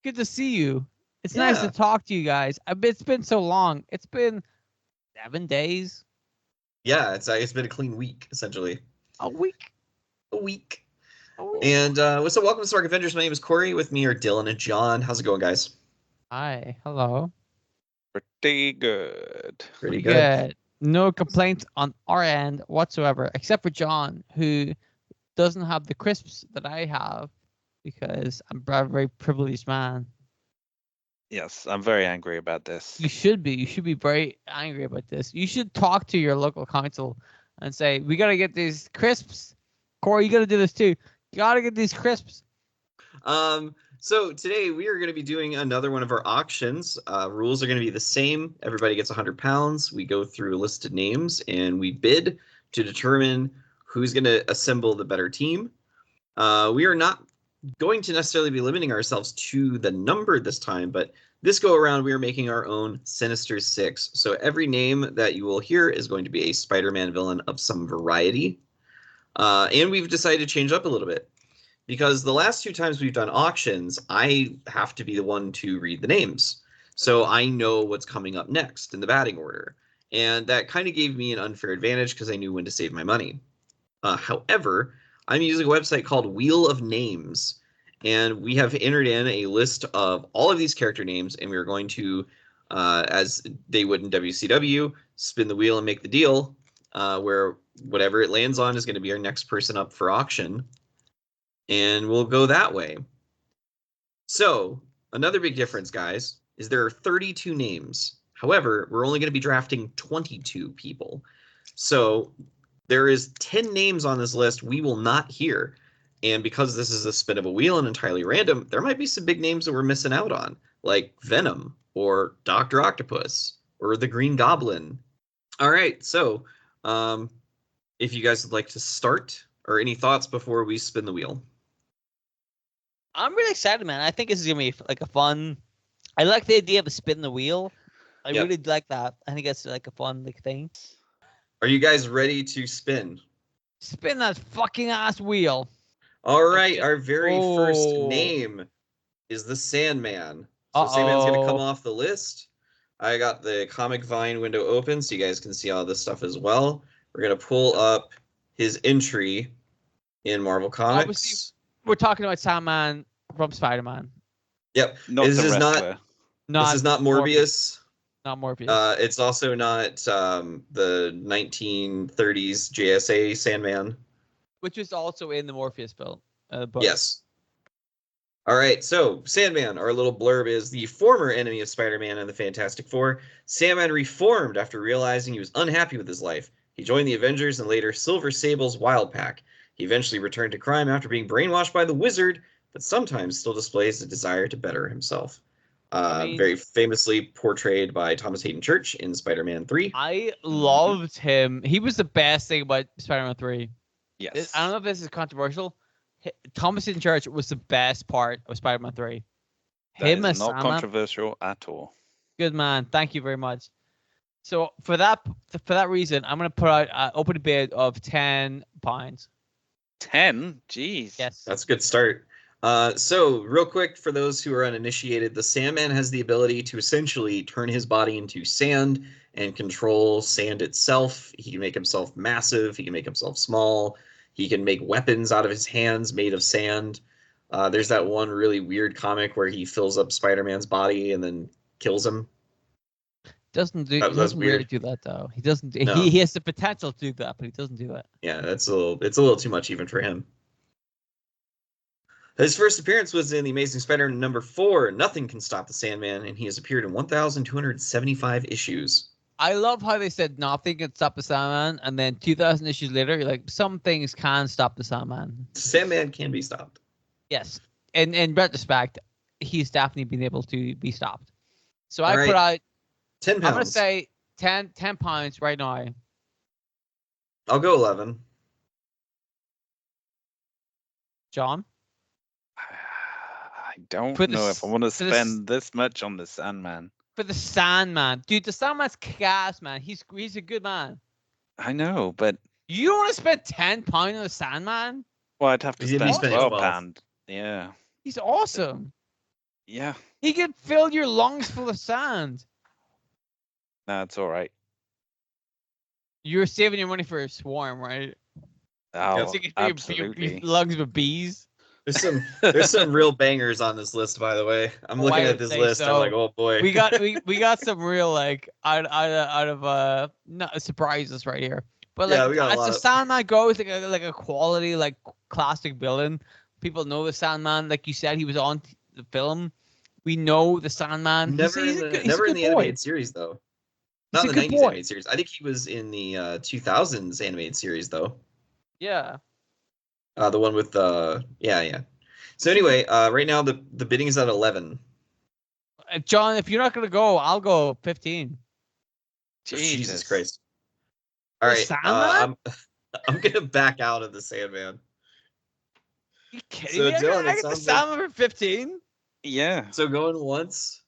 good to see you. It's nice to talk to you guys. It's been so long. It's been 7 days. Yeah, it's been a clean week, essentially. A week. And what's up? Welcome to Smark Avengers. My name is Corey. With me are Dylan and John. How's it going, guys? Hi. Hello. Pretty good. Pretty good. No complaints on our end whatsoever, except for John, who doesn't have the crisps that I have because I'm a very privileged man. Yes, I'm very angry about this. You should be. You should be very angry about this. You should talk to your local council and say, we got to get these crisps. Corey, you got to do this too. You got to get these crisps. So today we are going to be doing another one of our auctions. Rules are going to be the same. Everybody gets 100 pounds. We go through listed names and we bid to determine who's going to assemble the better team. We are not going to necessarily be limiting ourselves to the number this time, but this go around we are making our own Sinister Six. So every name that you will hear is going to be a Spider-Man villain of some variety. And we've decided to change up a little bit because the last 2 times we've done auctions, I have to be the one to read the names. So I know what's coming up next in the batting order. And that kind of gave me an unfair advantage because I knew when to save my money. However, I'm using a website called Wheel of Names, and we have entered in a list of all of these character names, and we are going to, as they would in WCW, spin the wheel and make the deal, where whatever it lands on is going to be our next person up for auction, and we'll go that way. So, another big difference, guys, is there are 32 names. However, we're only going to be drafting 22 people. So there is 10 names on this list we will not hear. And because this is a spin of a wheel and entirely random, there might be some big names that we're missing out on, like Venom or Dr. Octopus or the Green Goblin. All right, so if you guys would like to start, or any thoughts before we spin the wheel? I'm really excited, man. I think this is going to be like a fun... I like the idea of a spin the wheel. I really like that. I think that's like a fun thing. Are you guys ready to spin? Spin that fucking ass wheel. All right, our very first name is the Sandman. So Sandman's going to come off the list. I got the Comic Vine window open so you guys can see all this stuff as well. We're going to pull up his entry in Marvel Comics. Obviously, we're talking about Sandman from Spider-Man. Yep. This is not Morbius. Not Morbius. It's also not the 1930s JSA Sandman. Which is also in the Morpheus book. Yes. All right, so Sandman, our little blurb is the former enemy of Spider-Man and the Fantastic Four. Sandman reformed after realizing he was unhappy with his life. He joined the Avengers and later Silver Sable's Wild Pack. He eventually returned to crime after being brainwashed by the Wizard, but sometimes still displays a desire to better himself. Very famously portrayed by Thomas Hayden Church in Spider-Man 3. I loved him. He was the best thing about Spider-Man 3. Yes. I don't know if this is controversial. Thomas Hayden Church was the best part of Spider-Man 3. That is not controversial at all. Good man. Thank you very much. So for that reason, I'm going to put out an open bid of £10. 10? Jeez. Yes. That's a good start. So real quick, for those who are uninitiated, the Sandman has the ability to essentially turn his body into sand and control sand itself. He can make himself massive. He can make himself small. He can make weapons out of his hands made of sand. There's that one really weird comic where he fills up Spider-Man's body and then kills him. He doesn't really do that though. He doesn't. No. He has the potential to do that, but he doesn't do it. Yeah, it's a little too much even for him. His first appearance was in The Amazing Spider-Man number 4, Nothing Can Stop the Sandman, and he has appeared in 1,275 issues. I love how they said nothing can stop the Sandman, and then 2,000 issues later, you're like, some things can stop the Sandman. Sandman can be stopped. Yes. And in retrospect, he's definitely been able to be stopped. So I put out 10 pounds. I'm going to say 10 pounds right now. I'll go 11. John? I don't know if I want to spend this much on the Sandman. For the Sandman. Dude, the Sandman's gas, man. He's a good man. I know, but... You don't want to spend £10 on the Sandman? Well, I'd have to spend £12. Yeah. He's awesome. Yeah. He could fill your lungs full of sand. No, it's all right. You're saving your money for a swarm, right? Oh, So you can fill your absolutely. lungs with bees. There's some real bangers on this list, by the way. I'm Oh, looking I at would this say list. I'm like, so. oh boy. We got some real like out of not surprises right here. But Yeah, like we got a as lot the of- Sandman goes, like a quality like classic villain. People know the Sandman. Like you said, he was on the film. We know the Sandman. never He's in a the good, he's a never in good the boy. animated series though. He's Not a in the good 90s boy. animated series. I think he was in the 2000s animated series though. Yeah. The one with yeah. So anyway, right now the bidding is at 11. John, if you're not gonna go, I'll go 15. Jesus Christ. All The right, Sandman? I'm gonna back out of the Sandman. You kidding So me? Dylan, I it get the sounds like Sandman for 15. Yeah. so going once,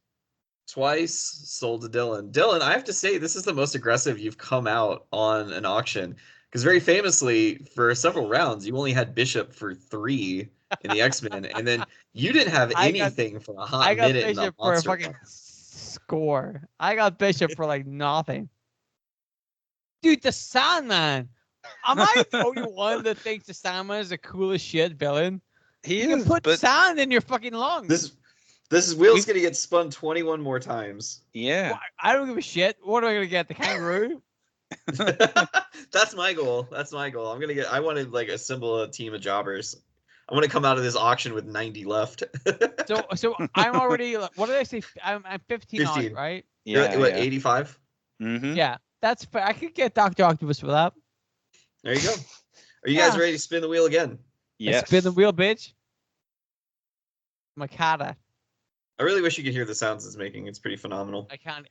twice, sold to Dylan. Dylan, I have to say this is the most aggressive you've come out on an auction because very famously for several rounds you only had Bishop for 3 in the X-Men, and then you didn't have I got- anything for a I hot got minute in the Bishop for a monster. fucking score. I got Bishop for like nothing. Dude, the Sandman. Am I the only one that thinks the Sandman is the coolest shit villain? He You can is, put but sand in your fucking lungs. This is Wheel's gonna get spun 21 more times. yeah. I don't give a shit. What am I gonna get? The kangaroo? That's my goal. That's my goal. I want to like assemble a team of jobbers. I want to come out of this auction with 90 left. So I'm already. What did I say? I'm 15 on it, 15. right? You're Yeah. at, what, yeah. 85? Mm-hmm. Yeah, that's fair. I could get Doctor Octopus for that. There you go. Are you guys Yeah. ready to spin the wheel again? Yes. Spin the wheel, bitch. Makata. I really wish you could hear the sounds it's making. It's pretty phenomenal. I can't.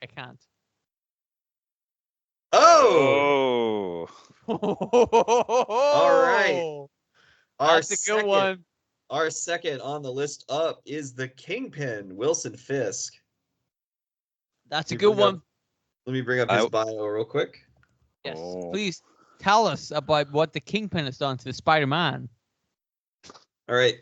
Oh! All right. That's a good one. Our second on the list up is the Kingpin, Wilson Fisk. That's a Let me good bring up- one. Let me bring up his bio real quick. Yes. Oh. Please tell us about what the Kingpin has done to the Spider-Man. All right.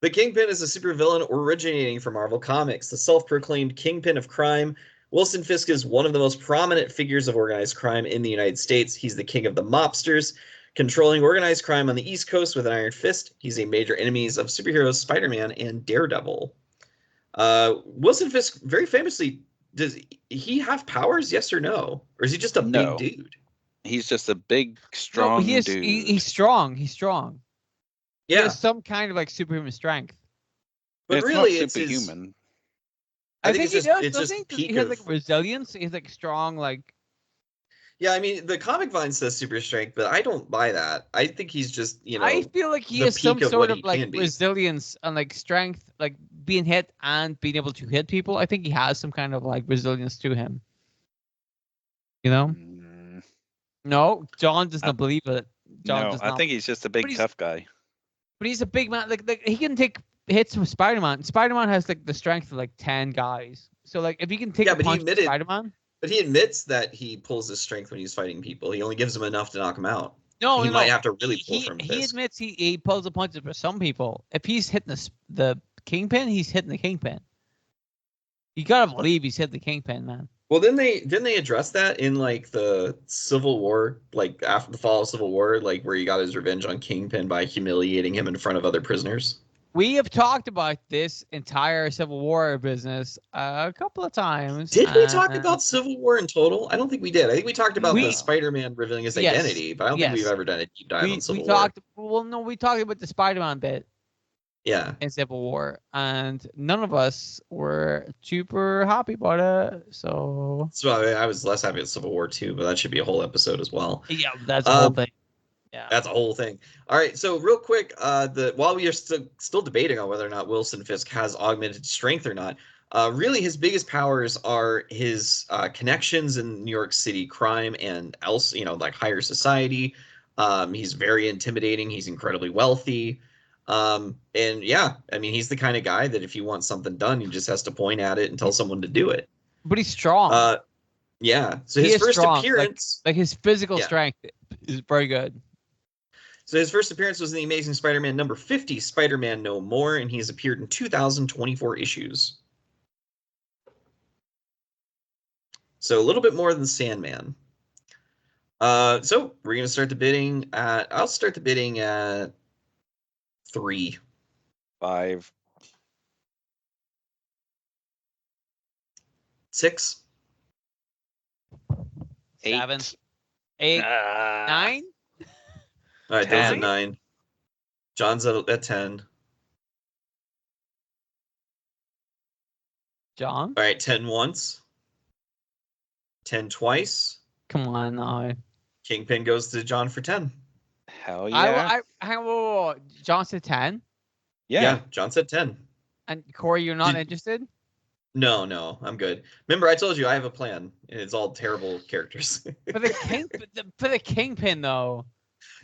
The Kingpin is a supervillain originating from Marvel Comics. The self-proclaimed Kingpin of crime, Wilson Fisk is one of the most prominent figures of organized crime in the United States. He's the king of the mobsters, controlling organized crime on the East Coast with an iron fist. He's a major enemy of superheroes Spider-Man and Daredevil. Wilson Fisk, very famously, does he have powers, yes or no? Or is he just a No. big dude? He's just a big, strong dude. He's strong. He's strong. He Yeah, has some kind of like superhuman strength. but It's really not it's his... superhuman. I think he it's does. just Doesn't the he? peak He has of... like resilience. He's like strong. Like Yeah, I mean, the comic vine says super strength, but I don't buy that. I think he's just, I feel like he the has some peak of sort what of he like can be. resilience and like strength, like being hit and being able to hit people. I think he has some kind of like resilience to him. You know? Mm, No, John does not believe it. John no, does I not. think he's just a big, he's- tough guy. But he's a big man. Like he can take hits from Spider-Man. Spider-Man has like the strength of like 10 guys. So like if he can take Yeah, a but he punch from admitted- Spider-Man. But he admits that he pulls his strength when he's fighting people. He only gives them enough to knock them out. No, He no, might no. have to really pull he, from he Fisk. admits he pulls the punches for some people. If he's hitting the Kingpin, he's hitting the Kingpin. You gotta believe he's hitting the Kingpin, man. Well, didn't they address that in like the Civil War, like after the fall of Civil War, like where he got his revenge on Kingpin by humiliating him in front of other prisoners? We have talked about this entire Civil War business a couple of times. Did we talk about Civil War in total? I don't think we did. I think we talked about the We- Spider-Man revealing his Yes, identity, but I don't think we've yes. ever done a deep dive on we Civil War. talked? Well, no, we talked about the Spider-Man bit Yeah. in Civil War, and none of us were super happy about it. So So I was less happy with Civil War 2, but that should be a whole episode as well. yeah, that's the whole thing. Yeah. That's a whole thing. All right, so real quick, while we are still debating on whether or not Wilson Fisk has augmented strength or not, really his biggest powers are his connections in New York City crime and else, like higher society. He's very intimidating. He's incredibly wealthy. And yeah, I mean, he's the kind of guy that if you want something done, he just has to point at it and tell someone to do it. But he's strong. Yeah. So He his is first strong, appearance. like his physical Yeah. strength is very good. So his first appearance was in the Amazing Spider-Man number 50, Spider-Man No More, and he has appeared in 2024 issues. So a little bit more than Sandman. So we're going to start the bidding at... I'll start the bidding at 3. 5. 6. 8. 7, 8, 9. All right, Dylan's at 10. 9. John's at 10. John, All right, 10 once. 10 twice. come on now. Kingpin goes to John for 10. Hell yeah. Hang on, whoa. John said 10, yeah. John said 10. and Corey, you're not Did- interested. No, I'm good. Remember, I told you I have a plan, and it's all terrible characters. For the Kingpin though.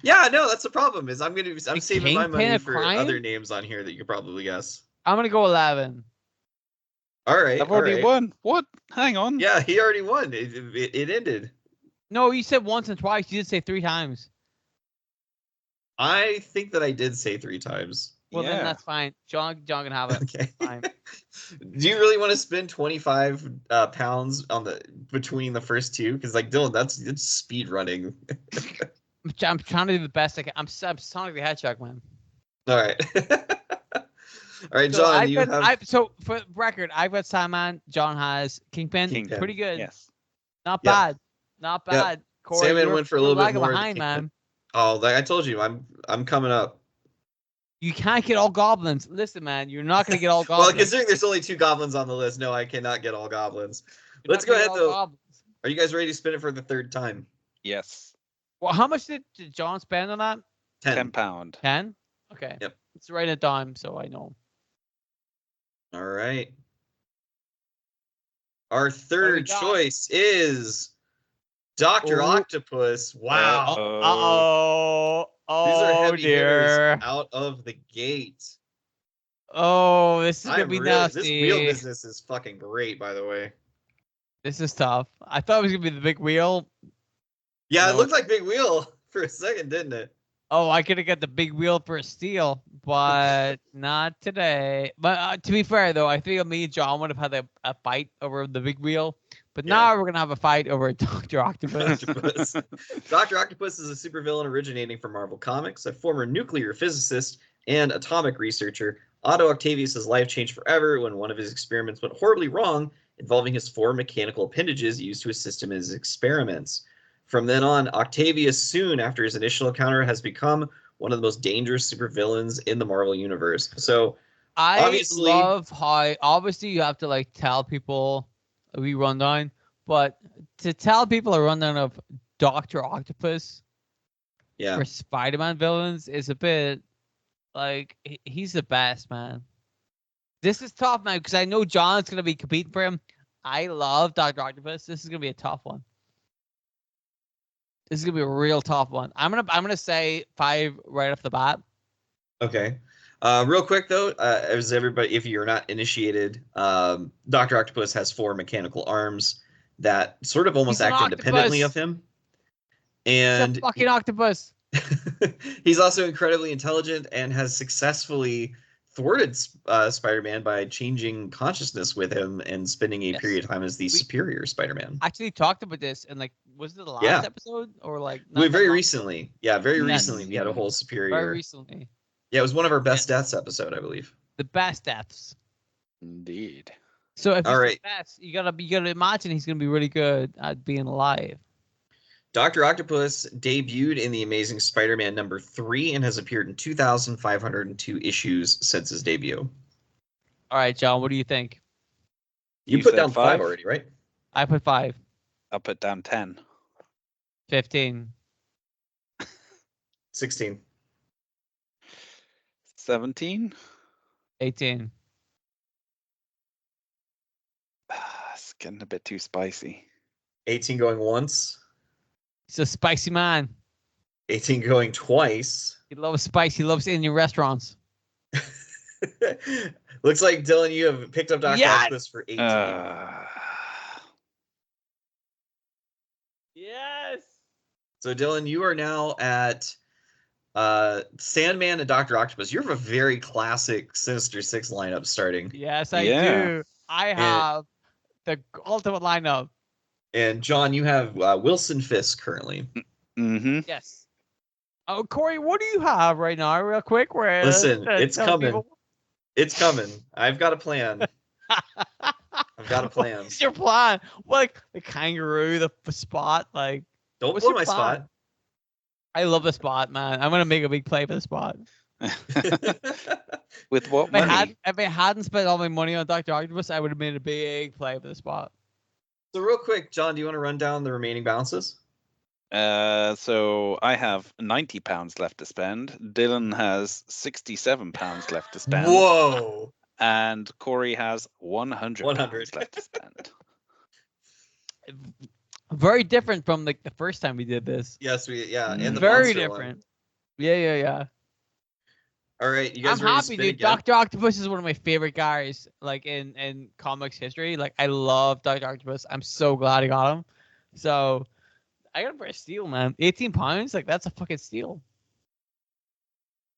Yeah, no, that's the problem. Is I'm saving my Kingpin money of for crime? other names on here that you could probably guess. I'm gonna go 11. All right, I've all already right. won. What? Hang on. Yeah, he already won. It ended. No, you said once and twice. You did say 3 times. I think that I did say 3 times. Well, then Yeah. that's fine. John can have it. Okay. Fine. Do you really want to spend 25 pounds on between the first two? Because like Dylan, it's speed running. I'm trying to do the best I can. I'm Sonic the Hedgehog, man. All right. All right, So John, you have so for record, I've got Sandman. John has Kingpin. Kingpin. Pretty good. Yes. Not Yep. bad. Not Yep. bad. Corey, Sandman you're- went for a you're little bit lagging more than behind, Kingpin. man. Oh, like I told you, I'm coming up. You can't get all goblins. Listen, man, you're not gonna get all Well, goblins. considering there's only 2 goblins on the list, no, I cannot get all goblins. You're Let's not gonna go get ahead all though. goblins. Are you guys ready to spin it for the 3rd time? Yes. Well, how much did John spend on that? 10. £10. 10. Okay. Yep. It's right at dime, so I know. All right. Our we third got? choice is Dr. Ooh. Octopus. Wow. Oh. These are Oh heavy dear. hitters out of the gate. Oh, this is gonna I'm be really, nasty. this wheel business is fucking great, by the way. This is tough. I thought it was gonna be the big wheel. Yeah, No, it looked like Big Wheel for a second, didn't it? Oh, I could have got the big wheel for a steal, but not today. But to be fair, though, I think me and John would have had a fight over the big wheel. But Yeah. now we're gonna have a fight over Dr. Octopus. Octopus. Dr. Octopus is a supervillain originating from Marvel Comics, a former nuclear physicist and atomic researcher. Otto Octavius' life changed forever when one of his experiments went horribly wrong, involving his 4 mechanical appendages used to assist him in his experiments. From then on, Octavius, soon after his initial encounter, has become one of the most dangerous supervillains in the Marvel Universe. So, I Obviously- love how obviously you have to like tell people a wee rundown, but to tell people a rundown of Dr. Octopus yeah. for Spider-Man villains is a bit like he's the best, man. This is tough, man, because I know John's gonna be competing for him. I love Dr. Octopus. This is gonna be a tough one. This is gonna be a real tough one. I'm gonna say 5 right off the bat. Okay. Real quick though, as everybody, if you're not initiated, Dr. Octopus has 4 mechanical arms that sort of almost He's an act independently octopus. of him. He's And a fucking octopus. he's also incredibly intelligent and has successfully thwarted Spider-Man by changing consciousness with him and spending a Yes. period of time as the superior Spider-Man. Actually talked about this in like was it the last Yeah. episode or like We not very that long- recently, yeah, very Yes. recently we had a whole superior. very recently. Yeah, it was one of our best deaths episode, I believe. The best deaths. Indeed. So if he's All the right. best, you gotta imagine he's gonna be really good at being alive. Dr. Octopus debuted in The Amazing Spider-Man number 3 and has appeared in 2,502 issues since his debut. All right, John, what do you think? You You put said down 5 5? already, right? I put 5, I'll put down 10. 15. 16. 17. 18. It's getting a bit too spicy. 18 going once. He's a spicy man. 18 going twice. He loves spice. He loves Indian restaurants. Looks like, Dylan, you have picked up Dr. Yes! Octopus for 18. Yes. So, Dylan, you are now at Sandman and Dr. Octopus. You have a very classic Sinister Six lineup starting. Yes, I Yeah. do. I have the ultimate lineup. And John, you have Wilson Fisk currently. Mm-hmm. Yes. Oh, Corey, what do you have right now, real quick? Where Listen, it's tell coming. people- It's coming. I've got a plan. I've got a plan. What's your plan? What, like the kangaroo, the spot? Like, Don't what's blow your my plan? I love the spot, man. I'm gonna make a big play for the spot. spot. With what money? If I hadn't spent all my money on Dr. Octopus, I would have made a big play for the spot. So real quick, John, do you want to run down the remaining balances? So I have £90 left to spend. Dylan has £67 left to spend. Whoa! And Corey has £100 100. left to spend. Very different from like the first time we did this. Yes, and the Very monster different. one. Yeah. All right, you guys I'm ready to happy, spin dude. again? Dr. Octopus is one of my favorite guys, like in comics history. Like I love Dr. Octopus. I'm so glad I got him. So I got him for a steal, man. 18 pounds, like that's a fucking steal.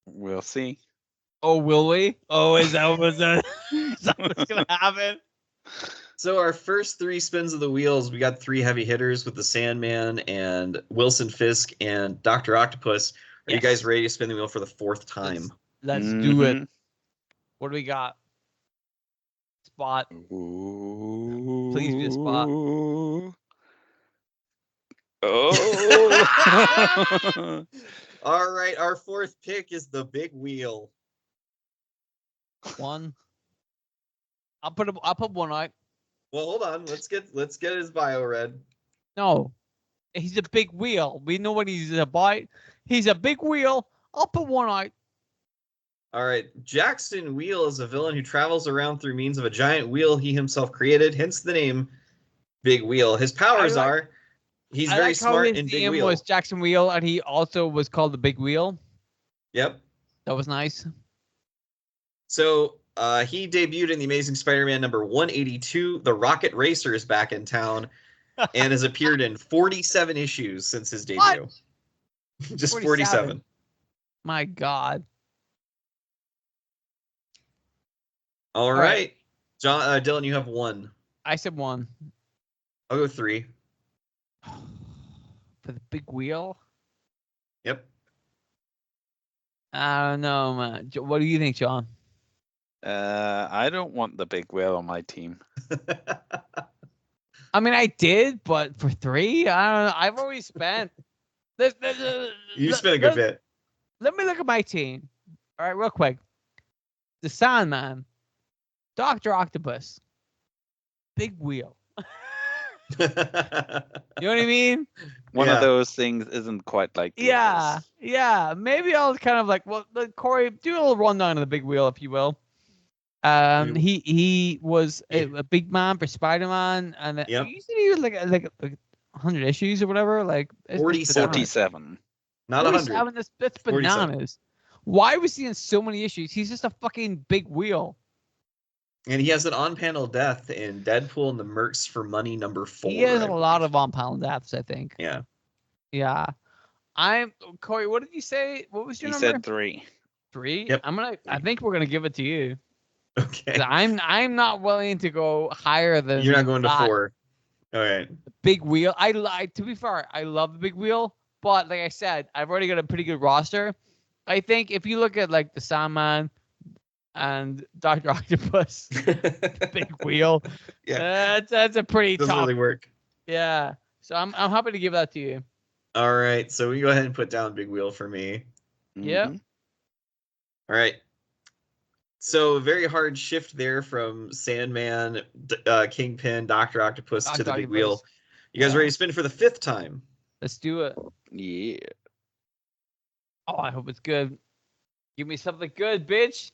We'll see. Oh, will we? Oh, is that what's gonna happen? So our first 3 spins of the wheels, we got 3 heavy hitters with the Sandman and Wilson Fisk and Dr. Octopus. Are you guys Yes. ready to spin the wheel for the 4th time? Let's do it. Mhm. What do we got? Spot. Ooh. Please be a spot. Oh. All right, our 4th pick is the big wheel. One. I'll put one out. Well, hold on. Let's get his bio read. No. He's a big wheel. We know what he's about. He's a big wheel. I'll put one out. All right, Jackson Wheel is a villain who travels around through means of a giant wheel he himself created, hence the name Big Wheel. His powers are he's very smart and big name wheel. was Jackson Wheel, and he also was called the Big Wheel. Yep. That was nice. So he debuted in the Amazing Spider-Man number 182. The Rocket Racer is back in town and has appeared in 47 issues since his debut. What? Just 47. 47. My God. All right. right. John, Dylan, you have 1. I said one. I'll go 3. For the Big Wheel? Yep. I don't know, man. What do you think, John? I don't want the big whale on my team. I mean, I did, but for 3, I don't know. I've always spent. You spent a good bit. Let me look at my team. All right, real quick. The Sandman, Dr. Octopus, Big Wheel. You know what I mean? One of Yeah. those things isn't quite like the others. Yeah. Maybe I'll kind of like, well, Corey, do a little rundown of the Big Wheel, if you will. He was a big man for Spider-Man, and Yep. you said he was like 100 issues or whatever. Like it's 47. 47. Not 100. 47. That's 47. bananas. Why was he in so many issues? He's just a fucking big wheel. And he has an on-panel death in Deadpool and the Mercs for Money number 4. He has I a lot believe. of on-panel deaths, I think. Yeah. Yeah. I'm Corey. What did you say? What was your He number? said 3. 3. Yep. I think we're gonna give it to you. 'Cause Okay. I'm not willing to go higher than. You're not going to that. 4. All right. Big wheel. I lied. To be fair, I love the big wheel, but like I said, I've already got a pretty good roster. I think if you look at like the Sandman and Dr. Octopus, big wheel, Yeah. that's a pretty Doesn't top. really work. Yeah. So I'm happy to give that to you. All right. So we go ahead and put down Big Wheel for me. Yep. Mhm. All right. So very hard shift there from Sandman, Kingpin, Dr. Octopus to the Dr. Big Wheel. Octopus. You guys Yeah. ready to spin for the 5th time? Let's do it. Yeah. Oh, I hope it's good. Give me something good, bitch.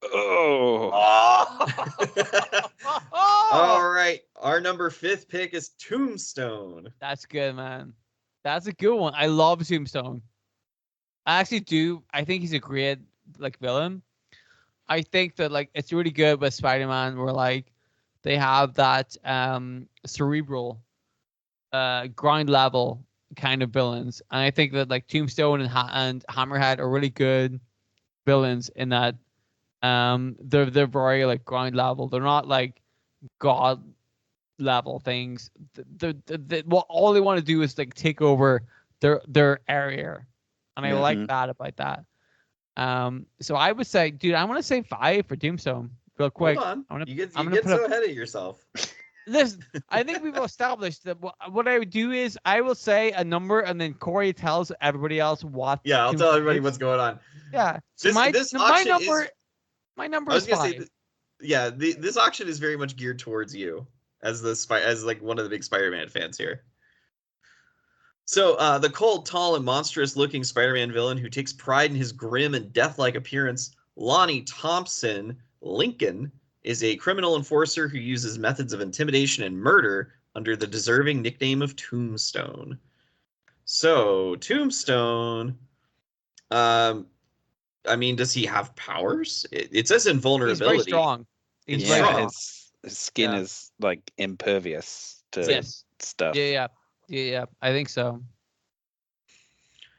Oh. All right. Our number 5th pick is Tombstone. That's good, man. That's a good one. I love Tombstone. I actually do. I think he's a great like villain. I think that like it's really good with Spider-Man where like they have that cerebral ground level kind of villains, and I think that like Tombstone and Hammerhead are really good villains in that. They're very like ground level. They're not like god level things. What all they want to do is like take over their area, and I like that about that. So I would say, dude, I want to say 5 for Tombstone, real quick. Hold on. I'm You gonna get put so up. ahead of yourself. Listen, I think we've established that what I would do is I will say a number, and then Corey tells everybody else what. Yeah, I'll tell Tombstone everybody is. what's going on. Yeah. So This auction is. my number I was is gonna 5. say, yeah, this auction is very much geared towards you as like one of the big Spider-Man fans here. So the cold, tall, and monstrous-looking Spider-Man villain who takes pride in his grim and death-like appearance, Lonnie Thompson Lincoln, is a criminal enforcer who uses methods of intimidation and murder under the deserving nickname of Tombstone. So Tombstone, I mean, does he have powers? It says invulnerability. He's very strong. He's very strong. His skin is like impervious to stuff. Yeah. I think so.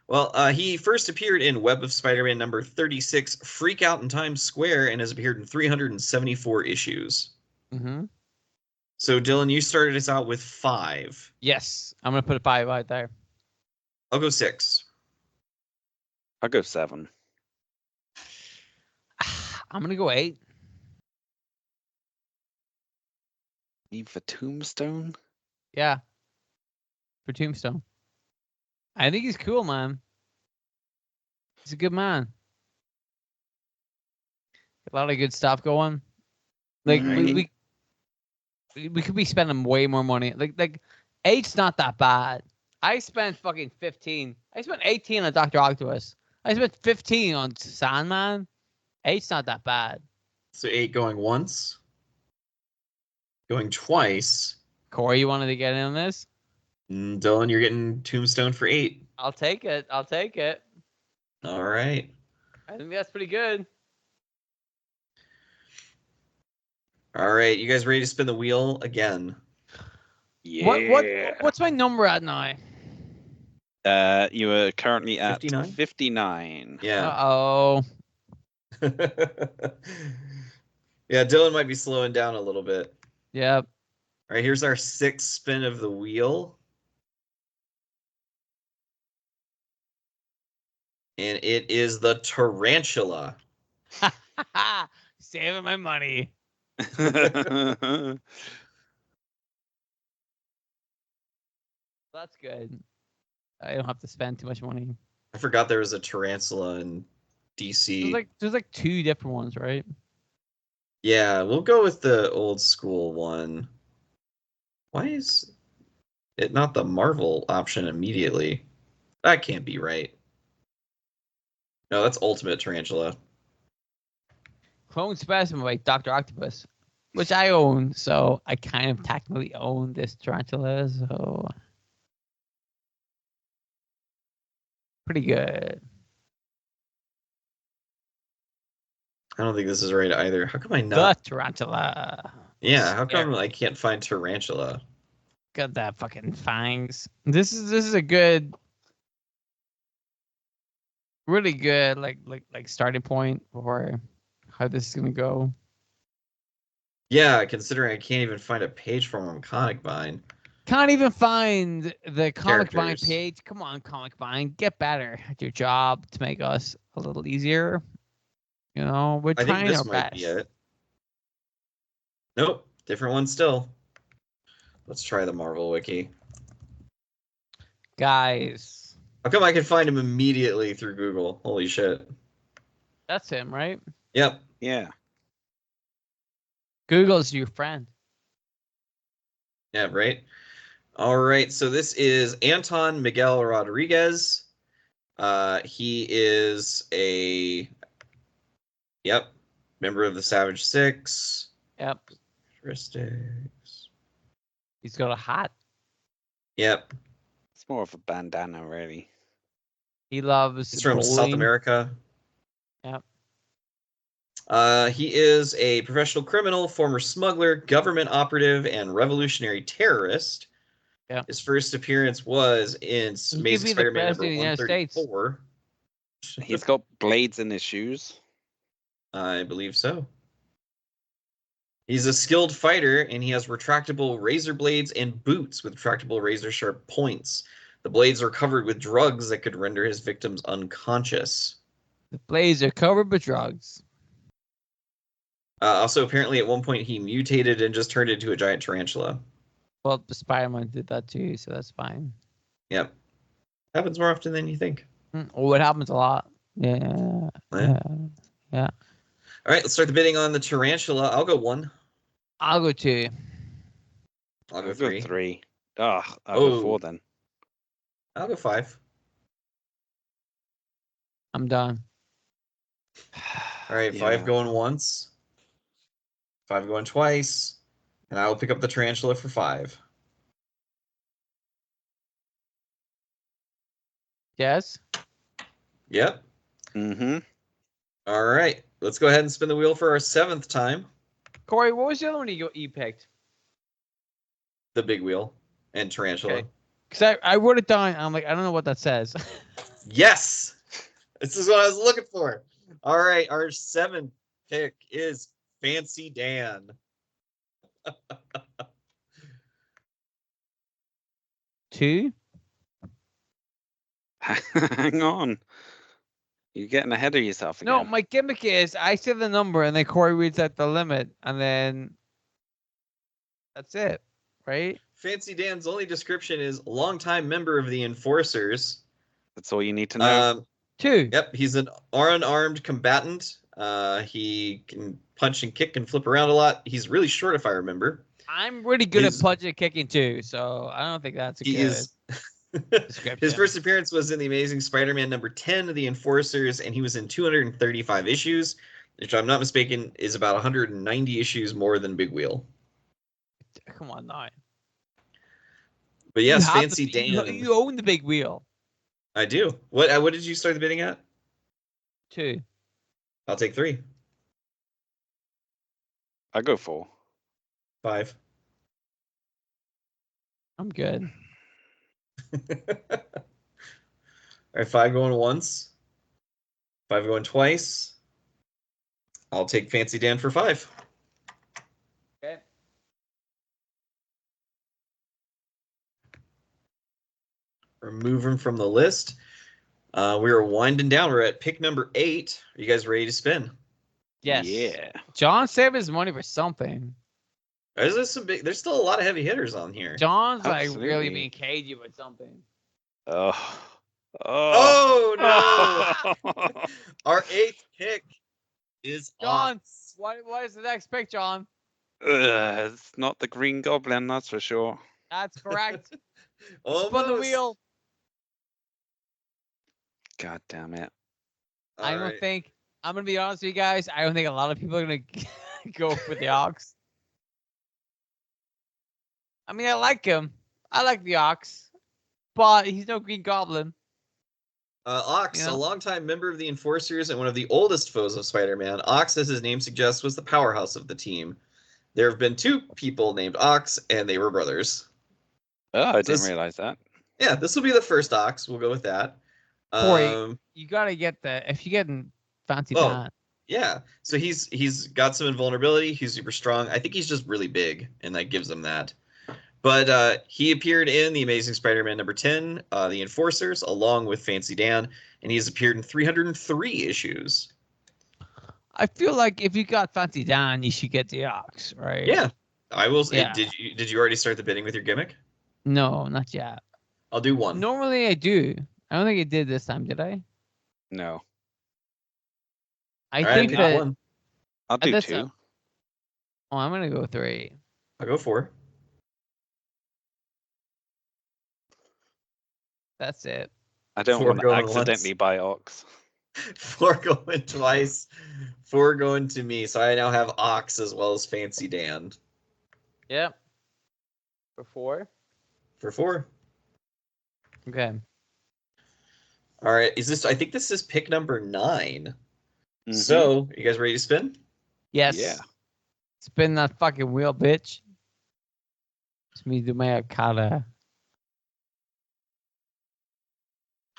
Well, he first appeared in Web of Spider-Man number 36, Freak Out in Times Square, and has appeared in 374 issues. Mm-hmm. So, Dylan, you started us out with 5. Yes, I'm gonna put a 5 right there. I'll go 6. I'll go 7. I'm gonna go 8. Need for Tombstone? Yeah, for Tombstone. I think he's cool, man. He's a good man. A lot of good stuff going. Like we could be spending way more money. Like 8's not that bad. I spent fucking 15. I spent 18 on Dr. Octopus. I spent 15 on Sandman. 8's not that bad. So 8 going once. Going twice. Corey, you wanted to get in on this? Dylan, you're getting Tombstone for 8. I'll take it. All right. I think that's pretty good. All right. You guys ready to spin the wheel again? Yeah. What's my number at now? You are currently at 59? 59. Yeah. Uh-oh. Yeah, Dylan might be slowing down a little bit. Yep. All right, here's our 6th spin of the wheel. And it is the tarantula. Saving my money. That's good. I don't have to spend too much money. I forgot there was a tarantula in DC. There's like 2 different ones, right? Yeah, we'll go with the old school one. Why is it not the Marvel option immediately? That can't be right. No, that's Ultimate Tarantula. Clone Specimen by Dr. Octopus, which I own, so I kind of technically own this tarantula, so pretty good. I don't think this is right either. How come I not? The tarantula. Yeah, how come I can't find tarantula? Got that fucking fangs. This is a good, really good like starting point for how this is gonna go. Yeah, considering I can't even find a page from him Comic Vine. Can't even find the Comic Vine Characters. page. Come on, Comic Vine, get better at your job to make us a little easier. You know, we're I think trying this our might best. be it. Nope, different one still. Let's try the Marvel Wiki. Guys, How come I can find him immediately through Google? Holy shit. that's him, right? Yep. Yeah. Google's your friend. Yeah, right. All right, so this is Anton Miguel Rodriguez. He is member of the Savage Six. Yep. Characteristics. He's got a hat. Yep. It's more of a bandana, really. He loves He's from bowling. South America. Yep. He is a professional criminal, former smuggler, government operative, and revolutionary terrorist. Yeah. His first appearance was in He could Amazing be the Spider-Man number president of the United States. 134. He's got blades in his shoes. I believe so. He's a skilled fighter, and he has retractable razor blades and boots with retractable razor sharp points. The blades are covered with drugs that could render his victims unconscious. The blades are covered with drugs. Also, apparently, at one point, he mutated and just turned into a giant tarantula. Well, Spider-Man did that too, so that's fine. Yep. Happens more often than you think. Oh, it happens a lot. Yeah. Yeah. Yeah. All right, let's start the bidding on the tarantula. I'll go 1. I'll go 2. I'll go I'll 3. go 3. I'll go 4 then. I'll go 5. I'm done. All right, 5 going once. 5 going twice. And I will pick up the tarantula for 5. Yes. Yep. Mm-hmm. All right, let's go ahead and spin the wheel for our 7th time. Corey, what was the other one you picked? The big wheel and tarantula. Okay. Because I wrote it down. I'm like, I don't know what that says. Yes, this is what I was looking for. All right, our 7th pick is Fancy Dan. 2. Hang on. You're getting ahead of yourself again. No, my gimmick is I say the number and then Corey reads out the limit and then that's it, right? Fancy Dan's only description is longtime member of the Enforcers. That's all you need to know. 2. Yep, he's an unarmed combatant. He can punch and kick and flip around a lot. He's really short, if I remember. I'm really good at punching and kicking too, so I don't think that's a good description. His first appearance was in the Amazing Spider-Man number 10, The Enforcers, and he was in 235 issues, which, if I'm not mistaken, is about 190 issues more than Big Wheel. Come on, now. But yes, Fancy Dan. You own the Big Wheel. I do. What did you start the bidding at? 2. I'll take 3. I'll go 4. 5. I'm good. All right, 5 going once. 5 going twice. I'll take Fancy Dan for 5. Okay. Remove him from the list. We are winding down. We're at pick number 8. Are you guys ready to spin? Yes. Yeah. John saved his money for something. There's still a lot of heavy hitters on here. John's Absolutely. like really being cagey with something. Oh. Oh no! Our 8th pick is John, Ox. what is the next pick, John? It's not the Green Goblin, that's for sure. That's correct. Spin the Almost. wheel. God damn it. I don't think, I'm going to be honest with you guys, I don't think a lot of people are going to go for the Ox. I mean, I like him. I like the Ox. But he's no Green Goblin. Ox, a longtime member of the Enforcers and one of the oldest foes of Spider-Man, Ox, as his name suggests, was the powerhouse of the team. There have been 2 people named Ox, and they were brothers. Oh, I didn't realize that. Yeah, this will be the first Ox. We'll go with that. Corey, you got to get if you're getting Fancy Dan. Yeah, so he's got some invulnerability. He's super strong. I think he's just really big, and that gives him that. But he appeared in The Amazing Spider-Man number 10, The Enforcers, along with Fancy Dan, and he's appeared in 303 issues. I feel like if you got Fancy Dan, you should get the Ox, right? Yeah, I will. Yeah. Did you already start the bidding with your gimmick? No, not yet. I'll do 1. Normally I do. I don't think I did this time, did I? No. I think that 1. I'll do 2. Oh, I'm gonna go 3. I'll go 4. That's it. I don't 4 want to going accidentally once. buy Ox. 4 going twice. 4 going to me. So I now have Ox as well as Fancy Dan. Yep. For 4? For 4. Okay. All right. I think this is pick number 9. Mm-hmm. So, you guys ready to spin? Yes. Yeah. Spin that fucking wheel, bitch. It's me do my Akata.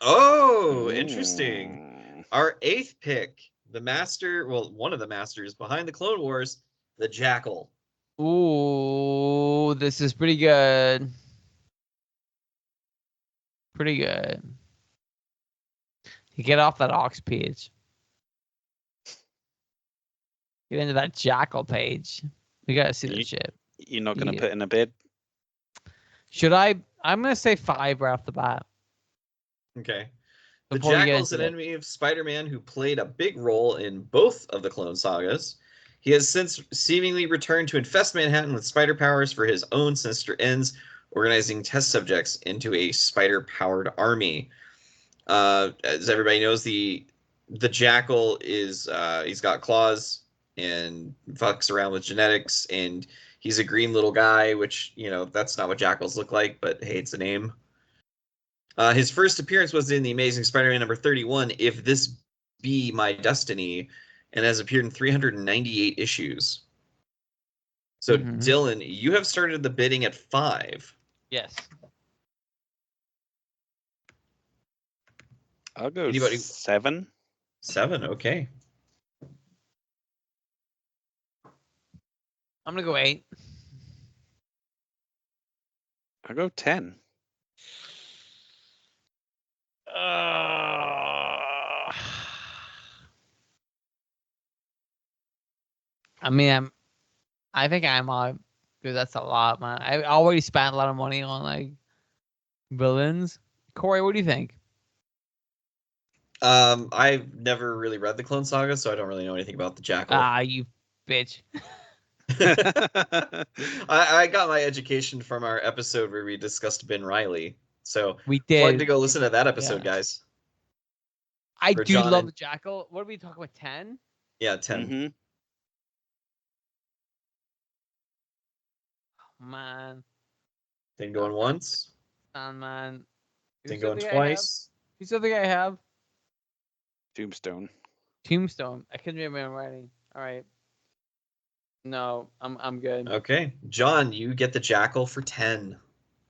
Oh, interesting. Our 8th pick, the master, well, one of the masters behind the Clone Wars, the Jackal. Ooh, this is pretty good. Pretty good. You get off that Ox page. Get into that Jackal page. We gotta see this shit. You're not gonna Yeah. put in a bid? Should I? I'm gonna say 5 right off the bat. Okay. The Before we get Jackal is into an it. enemy of Spider-Man who played a big role in both of the Clone Sagas. He has since seemingly returned to infest Manhattan with spider powers for his own sinister ends, organizing test subjects into a spider-powered army. As everybody knows, the Jackal is he's got claws and fucks around with genetics, and he's a green little guy, which that's not what jackals look like, but hey, it's a name. His first appearance was in the Amazing Spider-Man number 31, If This Be My Destiny, and has appeared in 398 issues. So, Dylan, you have started the bidding at 5. Yes. I'll go Anybody? 7. 7, okay. I'm gonna go 8. I'll go 10. I mean, I think I'm on because that's a lot, man. I already spent a lot of money on like villains. Corey, what do you think? I've never really read the Clone Saga, so I don't really know anything about the Jackal. Ah, you bitch. I got my education from our episode where we discussed Ben Reilly. So We plug did. to go listen to that episode, Yeah. guys. I For do John love and- the Jackal. What are we talking about? 10? Yeah, 10. Mhm. Man, Then going once. man. Then Who's the going other guy I have? twice. Who's the other guy I have? Tombstone. Tombstone. I couldn't remember writing. All right. No, I'm good. Okay. John, you get the Jackal for 10.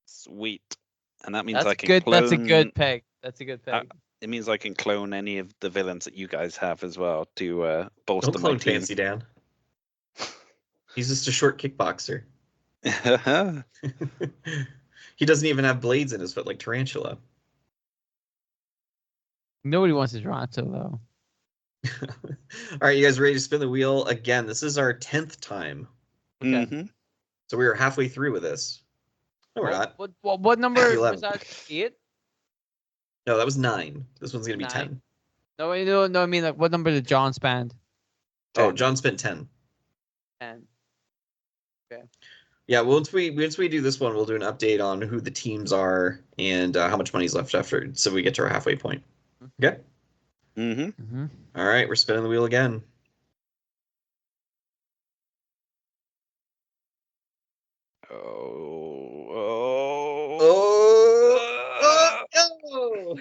Sweet. And that means That's I a can good. clone. That's a good pick. That's a good pick. It means I can clone any of the villains that you guys have as well to bolster Don't my clone team. Fancy Dan. He's just a short kickboxer. He doesn't even have blades in his foot like Tarantula. Nobody wants to Toronto though. All right, you guys ready to spin the wheel again? This is our 10th time. Okay. Mhm. So we are halfway through with this. No, we're not. What number 11. was that? 8? No, that was 9. This one's going to be 9? 10. No. I mean, like, what number did John spend? Oh, 10. John spent 10. 10. Okay. Yeah, once we do this one, we'll do an update on who the teams are and how much money's left after, so we get to our halfway point. Okay? Mhm. Mm-hmm. All right, we're spinning the wheel again. Oh!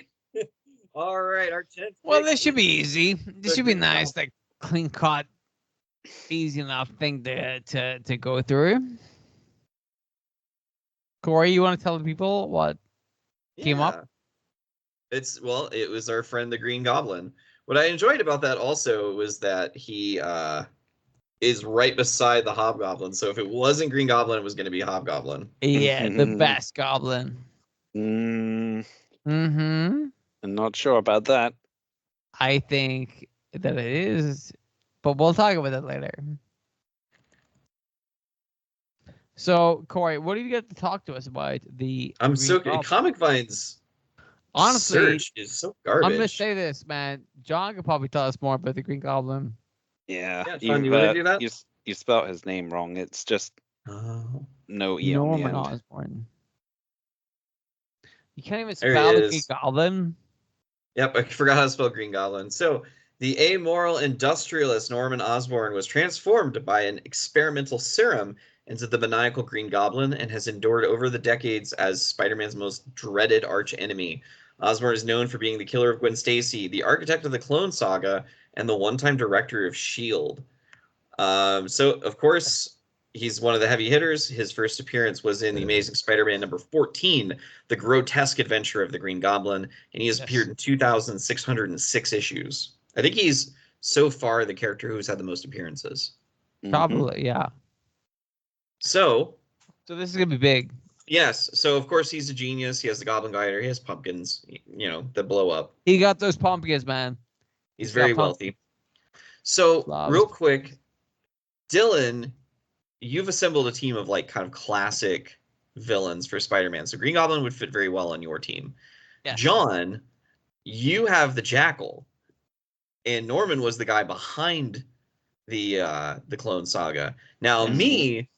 All right, our 10th. Well, pick this should be is easy. This the should be Green nice, like clean cut, easy enough thing to go through. Corey, you want to tell the people what came up? It was our friend the Green Goblin. What I enjoyed about that also was that he is right beside the Hobgoblin. So if it wasn't Green Goblin, it was going to be Hobgoblin. Yeah, the best goblin. Mm, Mm-hmm. I'm not sure about that. I think that it is, but we'll talk about that later. So, Corey, what do you get to talk to us about the? I'm Green so Goblin? Comic Vine's Honestly, search is so garbage. I'm gonna say this, man. John could probably tell us more about the Green Goblin. Yeah. Yeah, John, you want to do that? You spelled his name wrong. It's just no E on the Norman end. Osborn. You can't even There he spell the Green is. Goblin. Yep, I forgot how to spell Green Goblin. So the amoral industrialist Norman Osborn was transformed by an experimental serum into the maniacal Green Goblin and has endured over the decades as Spider-Man's most dreaded archenemy. Osborn is known for being the killer of Gwen Stacy, the architect of the Clone Saga, and the one-time director of S.H.I.E.L.D. So, of course, He's one of the heavy hitters. His first appearance was in The Amazing Spider-Man number 14, The Grotesque Adventure of the Green Goblin, and he has appeared in 2,606 issues. I think he's so far the character who's had the most appearances. Probably, yeah. So this is gonna be big. Yes. So of course he's a genius. He has the Goblin Glider. He has pumpkins, that blow up. He got those pumpkins, man. He's very wealthy. So real quick, Dylan, you've assembled a team of like kind of classic villains for Spider-Man. So Green Goblin would fit very well on your team. Yes. John, you have the Jackal, and Norman was the guy behind the Clone Saga. Now me,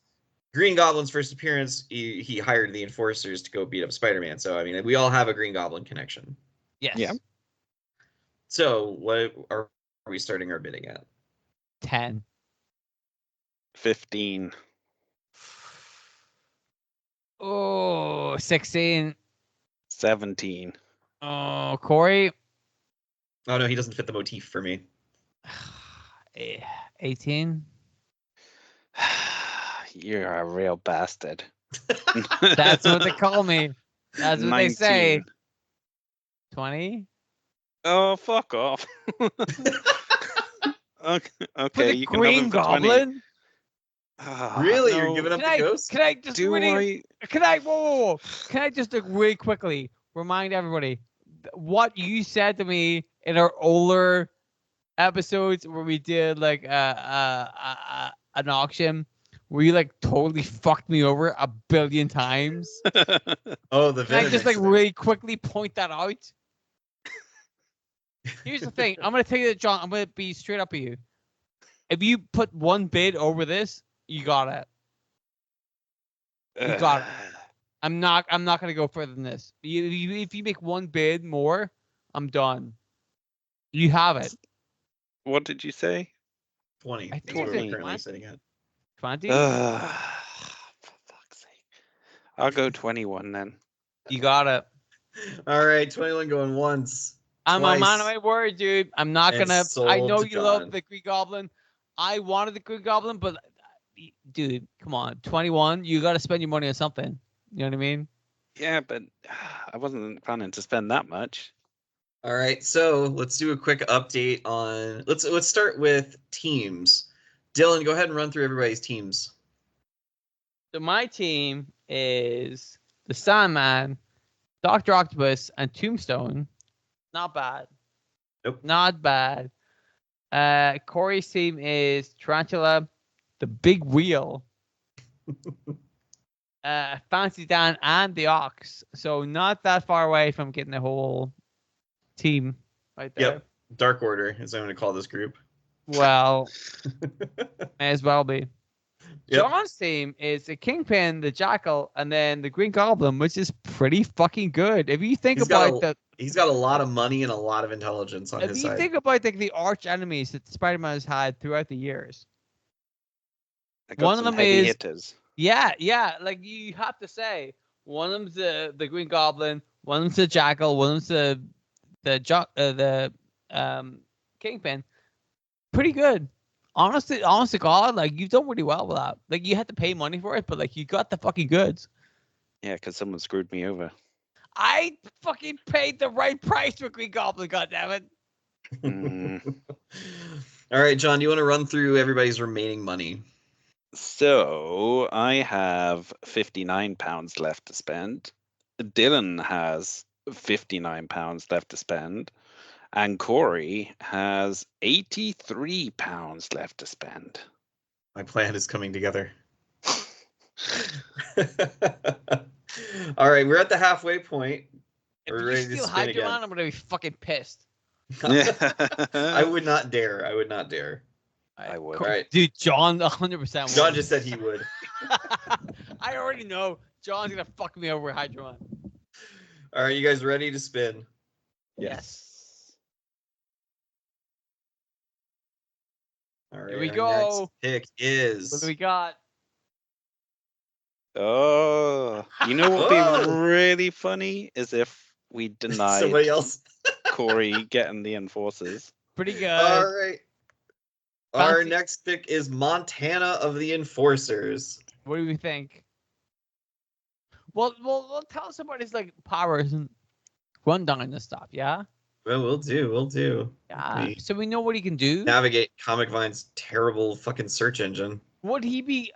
Green Goblin's first appearance, he hired the Enforcers to go beat up Spider-Man. So I mean, we all have a Green Goblin connection. Yes. Yeah. So what are we starting our bidding at? 10. 15. Oh, 16. 17. Oh, Corey. Oh no, he doesn't fit the motif for me. 18. You're a real bastard. That's what they call me. That's what 19. they say. 20. Oh, fuck off. Okay, For the you can have Green him for 20. Goblin? Really? No. You're giving up Can the ghost? Can I just Do really? Can I? Whoa. Can I just like, really quickly remind everybody what you said to me in our older episodes where we did like an auction where you like totally fucked me over a billion times? Oh, the Can I Venom just like incident. really quickly point that out? Here's the thing. I'm gonna tell you that, John. I'm gonna be straight up with you. If you put one bid over this, you got it. You got it. I'm not gonna go further than this. If you make one bid more, I'm done. You have it. What did you say? 20. I That's think what it's we're 20. currently sitting at. 20? For fuck's sake. I'll go 21 then. You got it. All right, 21 going once. I'm a man twice, of my word, dude. I'm not and gonna. I sold know to you love John. the Green Goblin. I wanted the Green Goblin, but dude, come on, 21. You got to spend your money on something. You know what I mean? Yeah, but I wasn't planning to spend that much. All right, so let's do a quick update on. Let's start with teams. Dylan, go ahead and run through everybody's teams. So my team is the Sandman, Doctor Octopus, and Tombstone. Not bad. Nope. Not bad. Corey's team is Tarantula, the Big Wheel, Fancy Dan, and the Ox. So not that far away from getting the whole team right there. Yep. Dark Order is what I'm going to call this group. Well, may as well be. Yep. John's team is the Kingpin, the Jackal, and then the Green Goblin, which is pretty fucking good. If you think about he's got a lot of money and a lot of intelligence on if his you side. think about like the arch enemies that Spider-Man has had throughout the years, I got one of some them heavy is hitters. yeah. Like you have to say, one of them's the Green Goblin, one of them's the Jackal, one of them's the Kingpin. Pretty good. Honest to God, like you've done really well with that. Like you had to pay money for it, but like you got the fucking goods. Yeah, because someone screwed me over. I fucking paid the right price for Green Goblin, goddammit. All right, John, do you want to run through everybody's remaining money? So I have £59 left to spend. Dylan has £59 left to spend. And Corey has £83 left to spend. My plan is coming together. All right, we're at the halfway point. If We're you ready to steal spin again. Hydramon, I'm gonna be fucking pissed. I would not dare. I would not dare. I would. All right. Dude, John 100% John would. just said he would. I already know John's gonna fuck me over with Hydramon. All right, you guys ready to spin? Yes. All right. Here we our go. Next pick is. What do we got? Oh, you know what would Oh. be really funny is if we denied Somebody else. Corey getting the enforcers. Pretty good. All right. Our Fancy- next pick is Montana of the Enforcers. What do we think? Well, tell us about his like powers and rundown and stuff. Yeah, Well, we'll do. yeah. We So we know what he can do. navigate Comic Vine's terrible fucking search engine. Would he be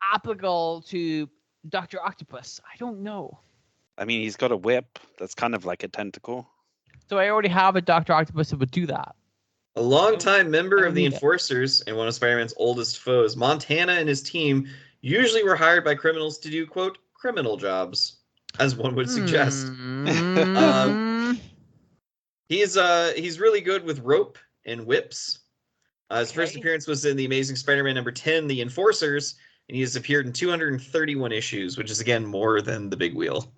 applicable to Doctor Octopus? I don't know. I mean, he's got a whip that's kind of like a tentacle. So I already have a Doctor Octopus that would do that. A longtime member don't of the need it. Enforcers and one of Spider-Man's oldest foes, Montana and his team usually were hired by criminals to do, quote, criminal jobs, as one would suggest. Hmm. He's really good with rope and whips. His first Okay. appearance was in the Amazing Spider-Man number 10, The Enforcers, and he has appeared in 231 issues, which is again more than the Big Wheel.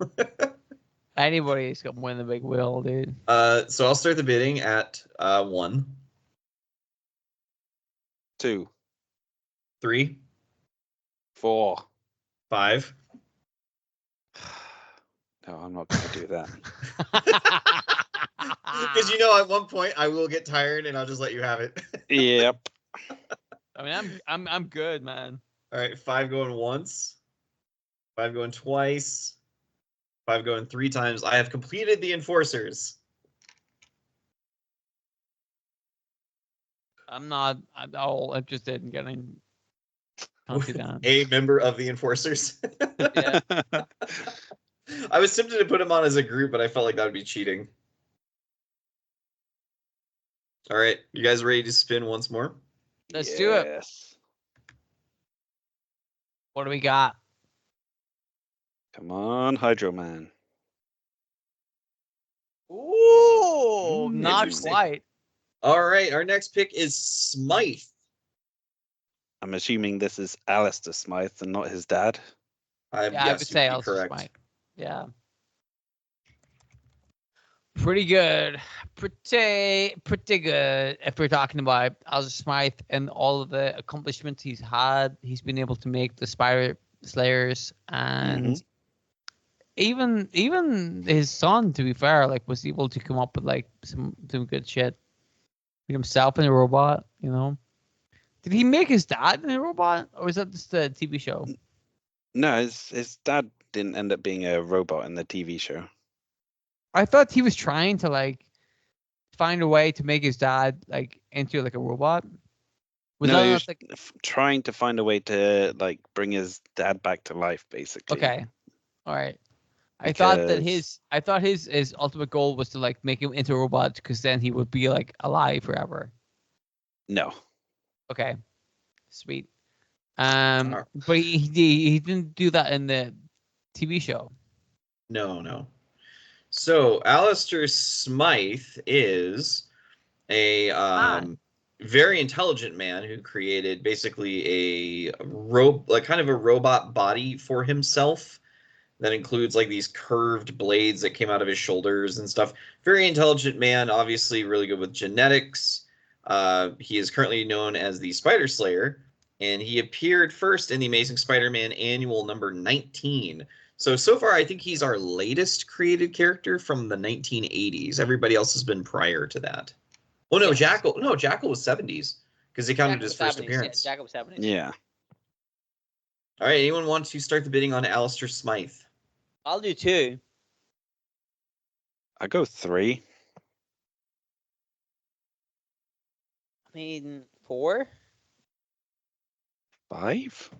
Anybody's gonna win the big wheel, dude. So I'll start the bidding at 1, 2, 3, 4. 5. No, I'm not going to do that. Because you know, at one point I will get tired and I'll just let you have it. Yep. I mean, I'm good, man. All right, 5 going once, 5 going twice, 5 going 3 times. I have completed the Enforcers. I'm not at all interested in getting Conti down. A member of the Enforcers. Yeah. I was tempted to put him on as a group, but I felt like that would be cheating. All right, you guys ready to spin once more? Let's do it. Yes. What do we got? Come on, Hydro Man. Ooh, not Interesting. quite. All right, our next pick is Smythe. I'm assuming this is Alistair Smythe and not his dad. Yeah, I would Yes, say you'd be also correct. Smite. Yeah. Pretty good. Pretty good. If we're talking about Alistair Smythe and all of the accomplishments he's had, he's been able to make the Spider Slayers and even his son, to be fair, like was able to come up with like some good shit. Himself in a robot, you know. Did he make his dad in a robot, or was that just a TV show? No, his dad didn't end up being a robot in the TV show. I thought he was trying to like find a way to make his dad like into like a robot. Was No, that he not was like trying to find a way to like bring his dad back to life, basically. okay? All right. I thought that Because- his ultimate goal was to like make him into a robot because then he would be like alive forever. No. Okay, sweet. Alright. But he didn't do that in the TV show. No. So Alistair Smythe is a very intelligent man who created basically a kind of a robot body for himself that includes like these curved blades that came out of his shoulders and stuff. Very intelligent man, obviously really good with genetics. He is currently known as the Spider Slayer, and he appeared first in the Amazing Spider-Man Annual number 19. So far, I think he's our latest created character from the 1980s. Everybody else has been prior to that. Well, no, Yes. Jackal was 70s because he counted his first appearance. Yeah, Jack was 70s. Yeah. All right, anyone want to start the bidding on Alistair Smythe? I'll do 2. I go 3. I mean 4. 5?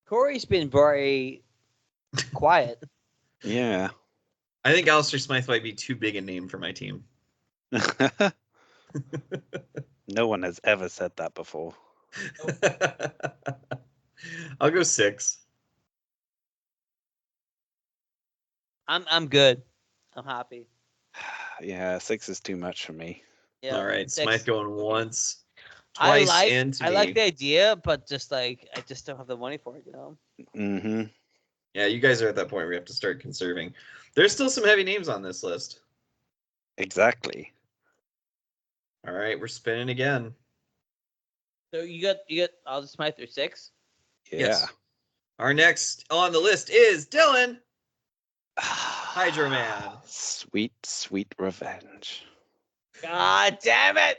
Corey's been very quiet. Yeah. I think Alistair Smythe might be too big a name for my team. No one has ever said that before. I'll go 6. I'm good. I'm happy. Yeah, 6 is too much for me. Yeah. All right, 6. Smythe going once, I twice, and to I me. like the idea, but just like I just don't have the money for it, you know. Mm-hmm. Yeah, you guys are at that point where we have to start conserving. There's still some heavy names on this list. Exactly. All right, we're spinning again. So you got I'll just Smythe through 6. Yeah. Yes. Our next on the list is Dylan. Hydro Man. Sweet, sweet revenge. God damn it!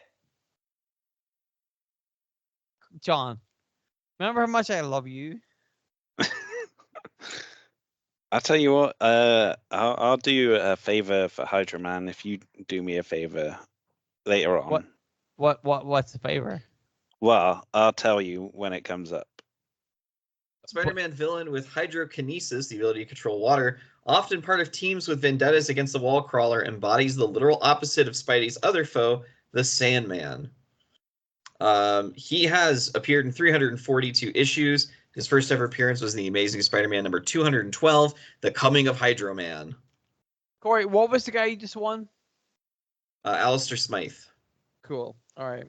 John, remember how much I love you? I'll tell you what. I'll do you a favor for Hydra Man if you do me a favor later on. What's the favor? Well, I'll tell you when it comes up. Spider-Man villain with hydrokinesis, the ability to control water, often part of teams with vendettas against the wall crawler, embodies the literal opposite of Spidey's other foe, the Sandman. He has appeared in 342 issues. His first ever appearance was in the Amazing Spider-Man number 212, The Coming of Hydro Man. Corey, what was the guy you just won? Alistair Smythe. Cool. All right.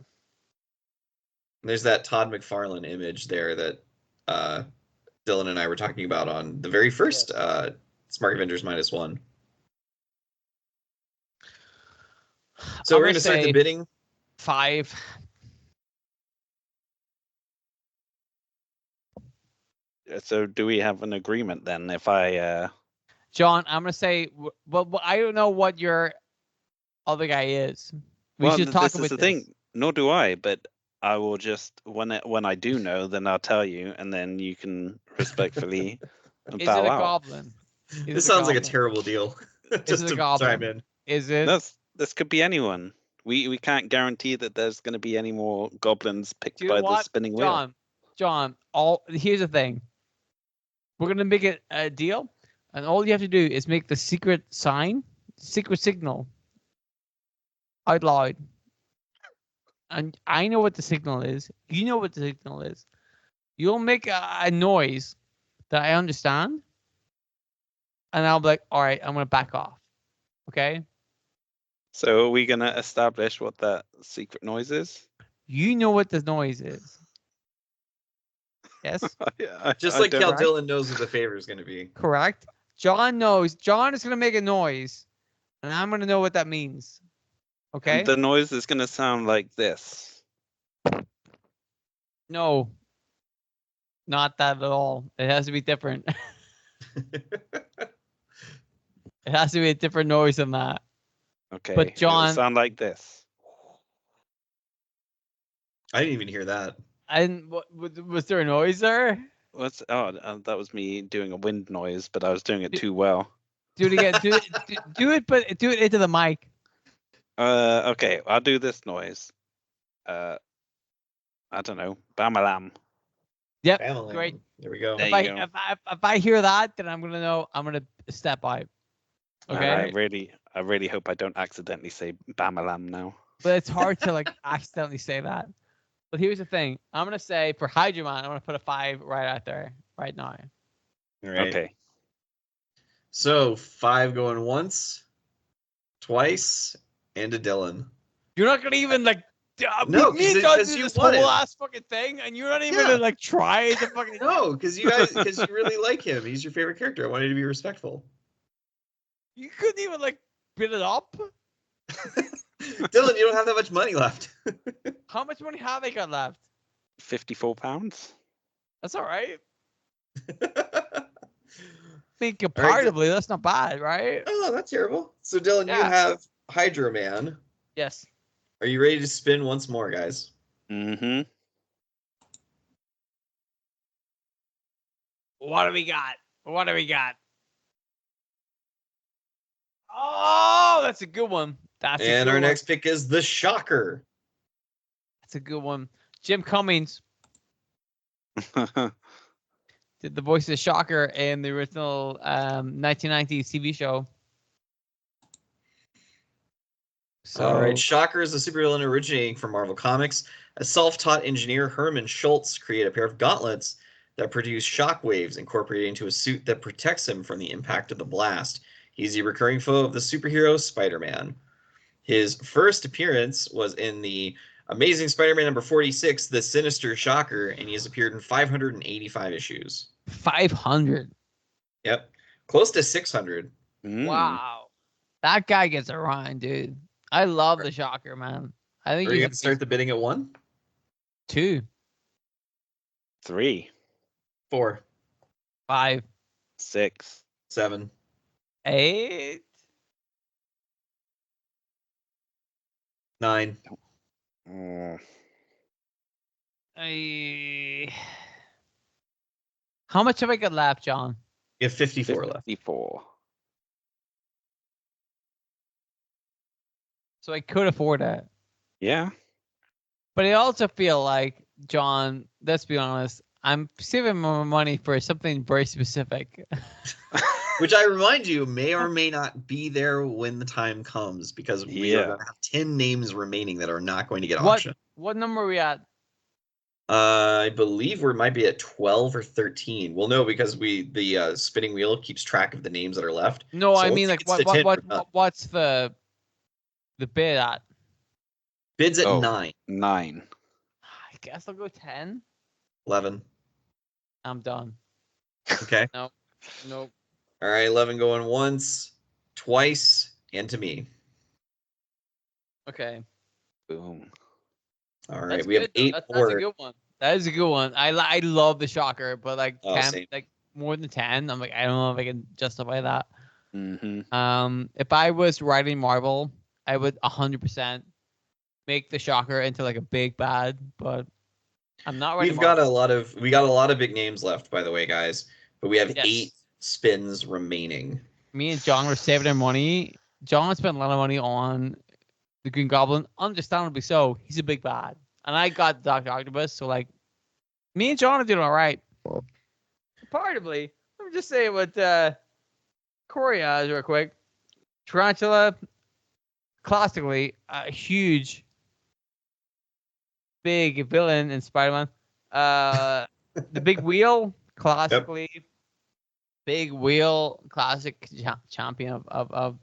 There's that Todd McFarlane image there that Dylan and I were talking about on the very first Smark Avengers -1. So we're going to start the bidding. 5. So do we have an agreement then? If I John, I'm gonna say, well, I don't know what your other guy is. We should talk this about is the this. thing. Nor do I, but I will just when I do know, then I'll tell you, and then you can respectfully Is bow it a out. goblin? This sounds like a terrible deal. Just it a to goblin? chime in. Is it? This could be anyone. We can't guarantee that there's going to be any more goblins picked Do you know by the what, spinning wheel. John? Here's the thing. We're gonna make it a deal, and all you have to do is make the secret signal out loud. And I know what the signal is. You know what the signal is. You'll make a noise that I understand, and I'll be like, all right, I'm gonna back off. Okay? So are we going to establish what that secret noise is? You know what the noise is. Yes? Just like don't- Cal Dillon knows what the favor is going to be. Correct. John knows. John is gonna make a noise, and I'm gonna know what that means. Okay? The noise is going to sound like this. No. Not that at all. It has to be different. It has to be a different noise than that. Okay. But it'll John, sound like this. I didn't even hear that. was there a noise there? That was me doing a wind noise, but I was doing it too well. Do it again. Do it, but do it into the mic. Okay, I'll do this noise. I don't know, Bamalam. Yep. Family. Great. There we go. There If you go. if I hear that, then I'm gonna know. I'm gonna step out. Okay. I really hope I don't accidentally say Bamalam now. But it's hard to like accidentally say that. But here's the thing. I'm gonna say for Hydra Man, I'm gonna put a 5 right out there right now. All right. Okay. So 5 going once, twice, and a Dylan. You're not gonna even like. No, me and John do you this won whole it. ass fucking thing, and you're not even Yeah. gonna like try to fucking. No, because you really like him. He's your favorite character. I wanted to be respectful. You couldn't even like bid it up. Dylan, you don't have that much money left. How much money have they got left? £54. That's all right. I mean, right, comparatively, that's not bad, right? Oh, not terrible. So Dylan, you Yeah. have Hydro Man. Yes. Are you ready to spin once more, guys? Mm-hmm. What do we got? What do we got? Oh, that's a good one. That's a And good our one. next pick is the Shocker. That's a good one. Jim Cummings did the voice of Shocker in the original 1990s TV show. So, All right, Shocker is a supervillain originating from Marvel Comics. A self-taught engineer, Herman Schultz, created a pair of gauntlets that produce shockwaves incorporated into a suit that protects him from the impact of the blast. He's a recurring foe of the superhero Spider-Man. His first appearance was in the Amazing Spider-Man number 46, The Sinister Shocker, and he has appeared in 585 issues. 500. Yep. Close to 600. Wow. That guy gets a run, dude. I love the Shocker, man. I think Are you he's going to start the bidding at 1? 2, 3, 4, 5, 6, 7, 8. 9, mm, How much have I got left, John? You have 54 left. 54. So I could afford it. Yeah. But I also feel like, John, let's be honest, I'm saving my money for something very specific. Which I remind you may or may not be there when the time comes, because we are Yeah. going to have 10 names remaining that are not going to get What auctioned. what number are we at? I believe we might be at 12 or 13. Well, no, because the spinning wheel keeps track of the names that are left. No, So I once mean it like gets to 10, we're done. what's the bid at? Bids at Oh. 9, 9. I guess I'll go 10. 11. I'm done. Okay. Nope. All right, 11 going once, twice, and to me. Okay. Boom. All right, That's we have good, though. 8 That's a board. good one. That is a good one. I love the shocker, but like Oh, 10, same. like more than 10, I'm like, I don't know if I can justify that. Mm-hmm. If I was writing Marvel, I would 100% make the shocker into like a big bad, but I'm not writing We got Marvel. a lot of big names left, by the way, guys. But we have Yes. 8 spins remaining. Me and John were saving our money. John spent a lot of money on the Green Goblin, understandably so. He's a big bad. And I got Dr. Octopus, so like me and John are doing all right. Comparatively, let me just say what Corey has real quick. Tarantula, classically, a huge, big villain in Spider-Man. The Big Wheel, classically, Big Wheel, classic champion of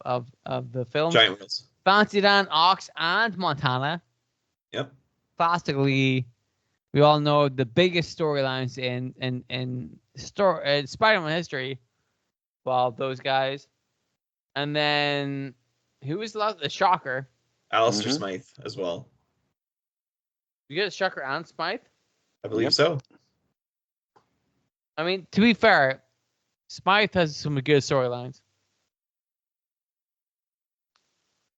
the film. Giant wheels. Fancy Dan, Ox, and Montana. Yep. Classically, we all know the biggest storylines in Spider-Man history. Well, those guys, and then who was the Shocker? Alistair Mhm. Smythe as well. You get Shocker and Smythe. I believe Yep. so. I mean, to be fair, Smythe has some good storylines.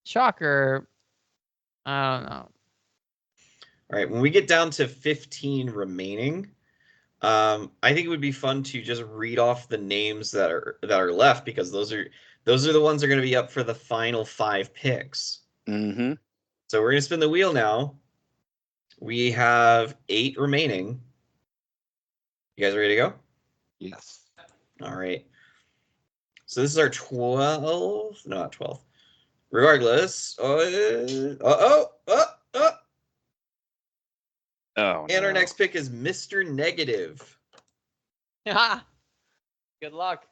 Shocker, I don't know. All right, when we get down to 15 remaining, I think it would be fun to just read off the names that are left, because those are the ones that are going to be up for the final 5 picks. Mm-hmm. So we're going to spin the wheel now. We have 8 remaining. You guys ready to go? Yes. All right. So this is our 12. No, not 12. Regardless. Oh, And our no. next pick is Mr. Negative. Good luck.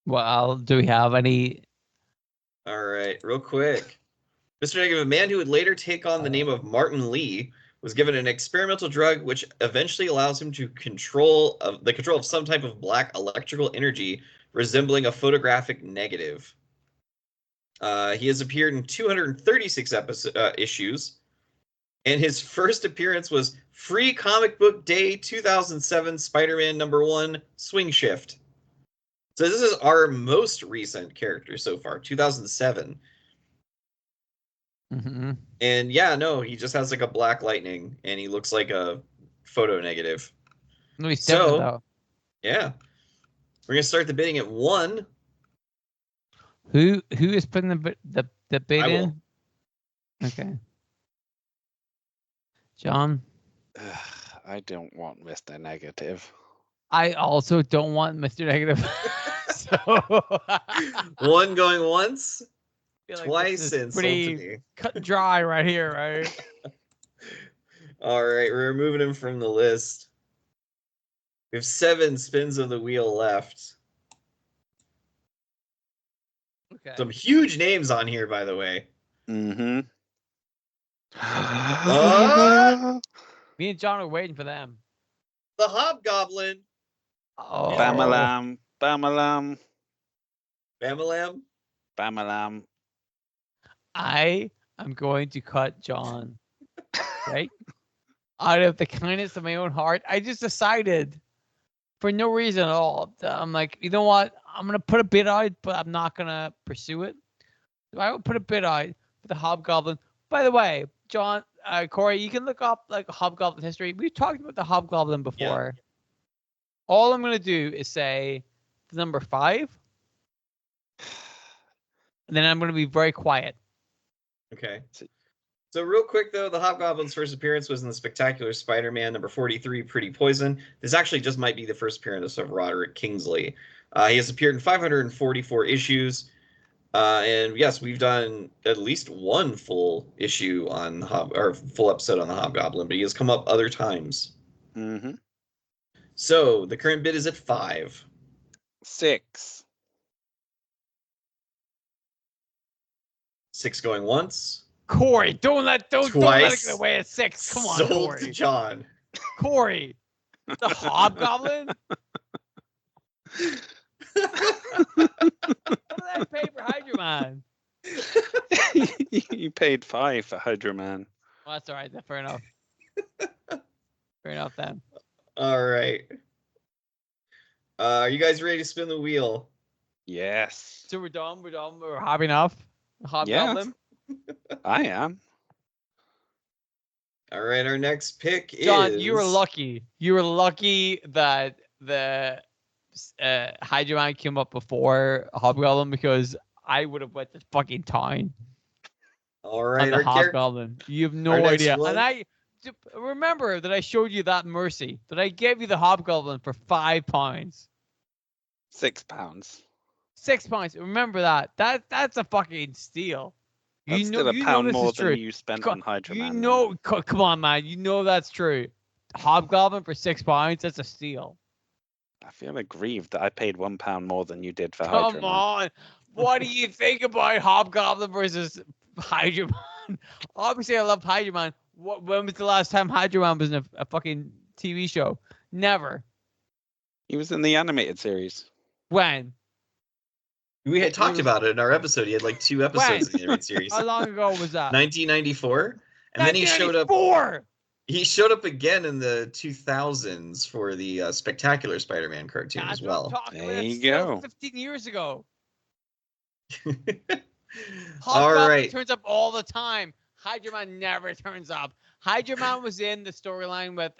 Well, do we have any? All right, real quick. Mr. Negative, a man who would later take on the name of Martin Lee, was given an experimental drug which eventually allows him to control of some type of black electrical energy resembling a photographic negative. He has appeared in 236 issues, and his first appearance was Free Comic Book Day 2007 Spider-Man #1 Swing Shift. So this is our most recent character so far, 2007. Mm-hmm. And yeah, no, he just has like a black lightning, and he looks like a photo negative. No, he's So, different though. Yeah, we're gonna start the bidding at 1. Who is putting the bid I will. in? Okay. John. I don't want Mr. Negative. I also don't want Mr. Negative. So 1 going once, feel like twice, this is and sold pretty to me. cut and dry right here, right? All right, we're removing him from the list. We have 7 spins of the wheel left. Okay. Some huge names on here, by the way. Mm-hmm. Me and John are waiting for them. The Hobgoblin. Oh. Bamalam. Bamalam. Bamalam. Bamalam. I am going to cut John. Right? Out of the kindness of my own heart, I just decided for no reason at all. I'm like, you know what? I'm gonna put a bid out, but I'm not gonna pursue it. So I will put a bid out. The the Hobgoblin. By the way, John, Corey, you can look up like Hobgoblin history. We've talked about the Hobgoblin before. Yeah. All I'm gonna do is say the number 5, and then I'm gonna be very quiet. Okay. So real quick though, the Hobgoblin's first appearance was in the Spectacular Spider-Man number 43, Pretty Poison. This actually just might be the first appearance of Roderick Kingsley. He has appeared in 544 issues. And yes, we've done at least one full issue on full episode on the Hobgoblin, but he has come up other times. Mm-hmm. So the current bid is at 5. 6. 6 going once. Corey, don't let it get away at 6. Come on, Sold Corey. to John. Corey, the Hobgoblin. What did I pay for Hydro Man? You paid 5 for Hydro Man. Well, that's all right. Fair enough. Fair enough then. All right. Are you guys ready to spin the wheel? Yes. So we're done. We're happy enough. Hobgoblin. Yeah, I am. All right. Our next pick is John. You were lucky. You were lucky that the Hydro Man came up before Hobgoblin, because I would have went to fucking town. All right. On the Hobgoblin. You have no idea. And I remember that I showed you that mercy, that I gave you the Hobgoblin for £5. £6. £6. Remember that. That's a fucking steal. That's still a pound more than you spent on Hydro Man. Come on, man. You know that's true. Hobgoblin for £6. That's a steal. I feel aggrieved that I paid £1 more than you did for Hydro Man. Come on. What do you think about Hobgoblin versus Hydro Man? Obviously, I love Hydro Man. When was the last time Hydro Man was in a fucking TV show? Never. He was in the animated series. When? We had talked about it in our episode. He had like 2 episodes in the animated series. How long ago was that? 1994. And then he showed up. He showed up again in the 2000s for the Spectacular Spider-Man cartoon as well. There you go. 15 years ago. All right. Turns up all the time. Hydro Man never turns up. Hydro Man was in the storyline with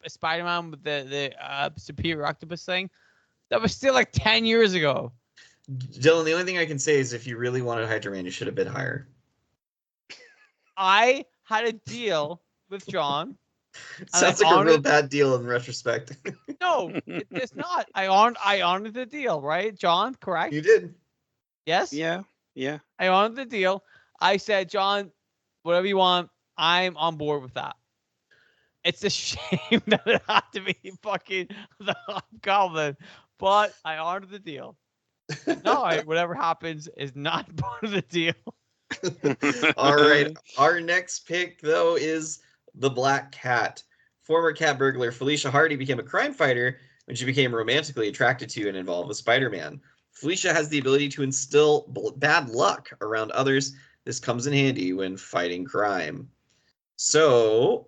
Spider-Man with the Superior Octopus thing. That was still like 10 years ago. Dylan, the only thing I can say is if you really wanted Hydro Man, you should have bid higher. I had a deal with John. Sounds like a real bad deal in retrospect. No, it's not. I honored the deal, right, John? Correct? You did. Yes? Yeah. I honored the deal. I said, John, whatever you want, I'm on board with that. It's a shame that it had to be fucking the Hobgoblin, but I honored the deal. No, whatever happens is not part of the deal. All right. Our next pick, though, is the Black Cat. Former cat burglar Felicia Hardy became a crime fighter when she became romantically attracted to and involved with Spider-Man. Felicia has the ability to instill bad luck around others. This comes in handy when fighting crime. So,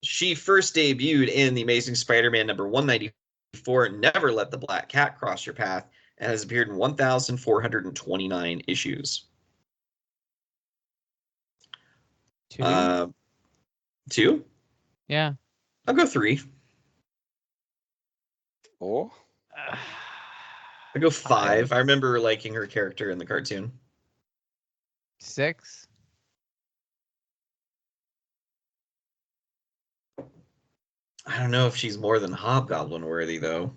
she first debuted in The Amazing Spider-Man number 194, Never Let the Black Cat Cross Your Path, and has appeared in 1,429 issues. 2? 2? Yeah. I'll go 3. 4? I'll go 5. I remember liking her character in the cartoon. 6. I don't know if she's more than Hobgoblin worthy, though.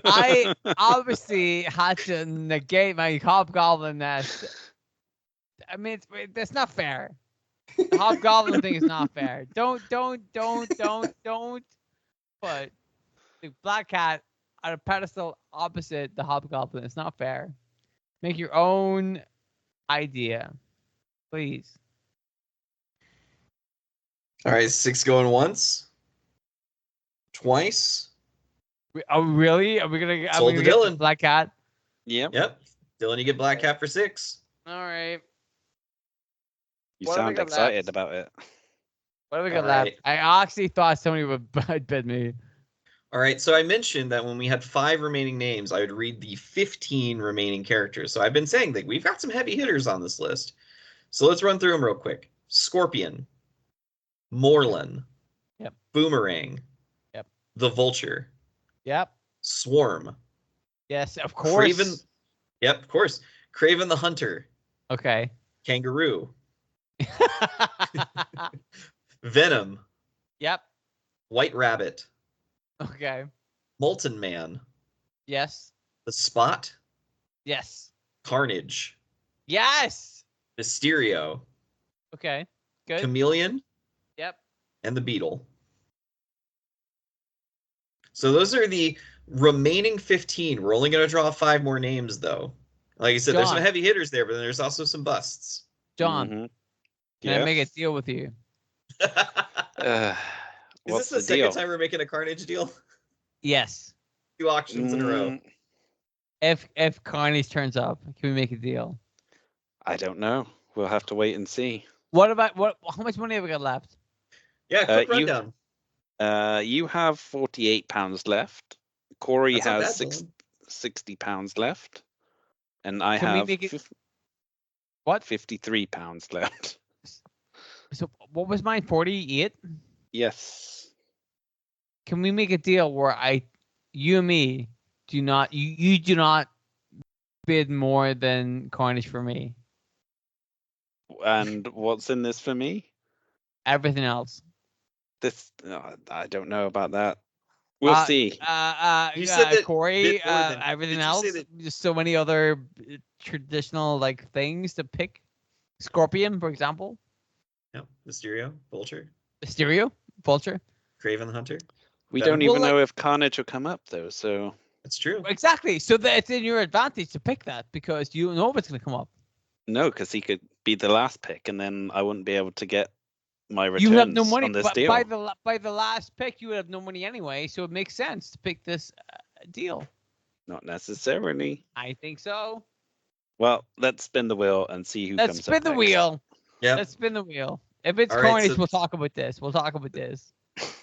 I obviously had to negate my Hobgoblin-ness. I mean, that's not fair. The Hobgoblin thing is not fair. Don't put the Black Cat on a pedestal opposite the Hobgoblin. It's not fair. Make your own idea, please. All right, 6 going once. Twice. Oh, really? Are we gonna Sold to Dylan. Black Cat? Yep. Dylan, you get Black Cat for 6. All right. You What sound excited about it. What have we got left? I actually thought somebody would bid me. All right, so I mentioned that when we had 5 remaining names, I would read the 15 remaining characters. So I've been saying that we've got some heavy hitters on this list. So let's run through them real quick. Scorpion, Morlun, Yep. Boomerang, Yep. the Vulture, Yep. Swarm, Yes, of course. Craven. Yep, of course. Craven the Hunter, Okay. Kangaroo, Venom, Yep. White Rabbit, Okay. Molten Man, Yes. the Spot, Yes. Carnage, Yes. Mysterio, Okay. Good. Chameleon, Yep. and the Beetle. So those are the remaining 15. We're only going to draw 5 more names, though. Like I said, there's some John. heavy hitters there, but then there's also some busts. John, Mhm. can I make a Yes. deal with you? Is What's this the the second deal? time we're making a Carnage deal? Yes. 2 auctions in a row. If Carnage turns up, can we make a deal? I don't know. We'll have to wait and see. What about how much money have we got left? Yeah, quick you- rundown. You have 48 pounds left. Corey That's not has bad, Dylan. 60 pounds left, and I Can we have make it what? 53 pounds left. So what was mine? 48? Yes. Can we make a deal where you and me do not you do not bid more than Carnage for me? And what's in this for me? Everything else. This I don't know about that. We'll see. You said that Corey, bid more than- everything did you say else. that- Just so many other traditional like things to pick. Scorpion, for example. No, Mysterio, Vulture, Mysterio, Vulture. Craven the Hunter. We Venom? don't even Well, know if Carnage will come up though, so That's true. Exactly. So that it's in your advantage to pick that because you know what's going to come up. no, because he could be the last pick, and then I wouldn't be able to get my returns You have no money on this but deal. by the last pick. You would have no money anyway, so it makes sense to pick this deal. Not necessarily. I think so. Well, let's spin the wheel and see who Let's comes spin up the next. wheel. Yep. Let's spin the wheel. If it's All right, Carnage, so- we'll talk about this. We'll talk about this.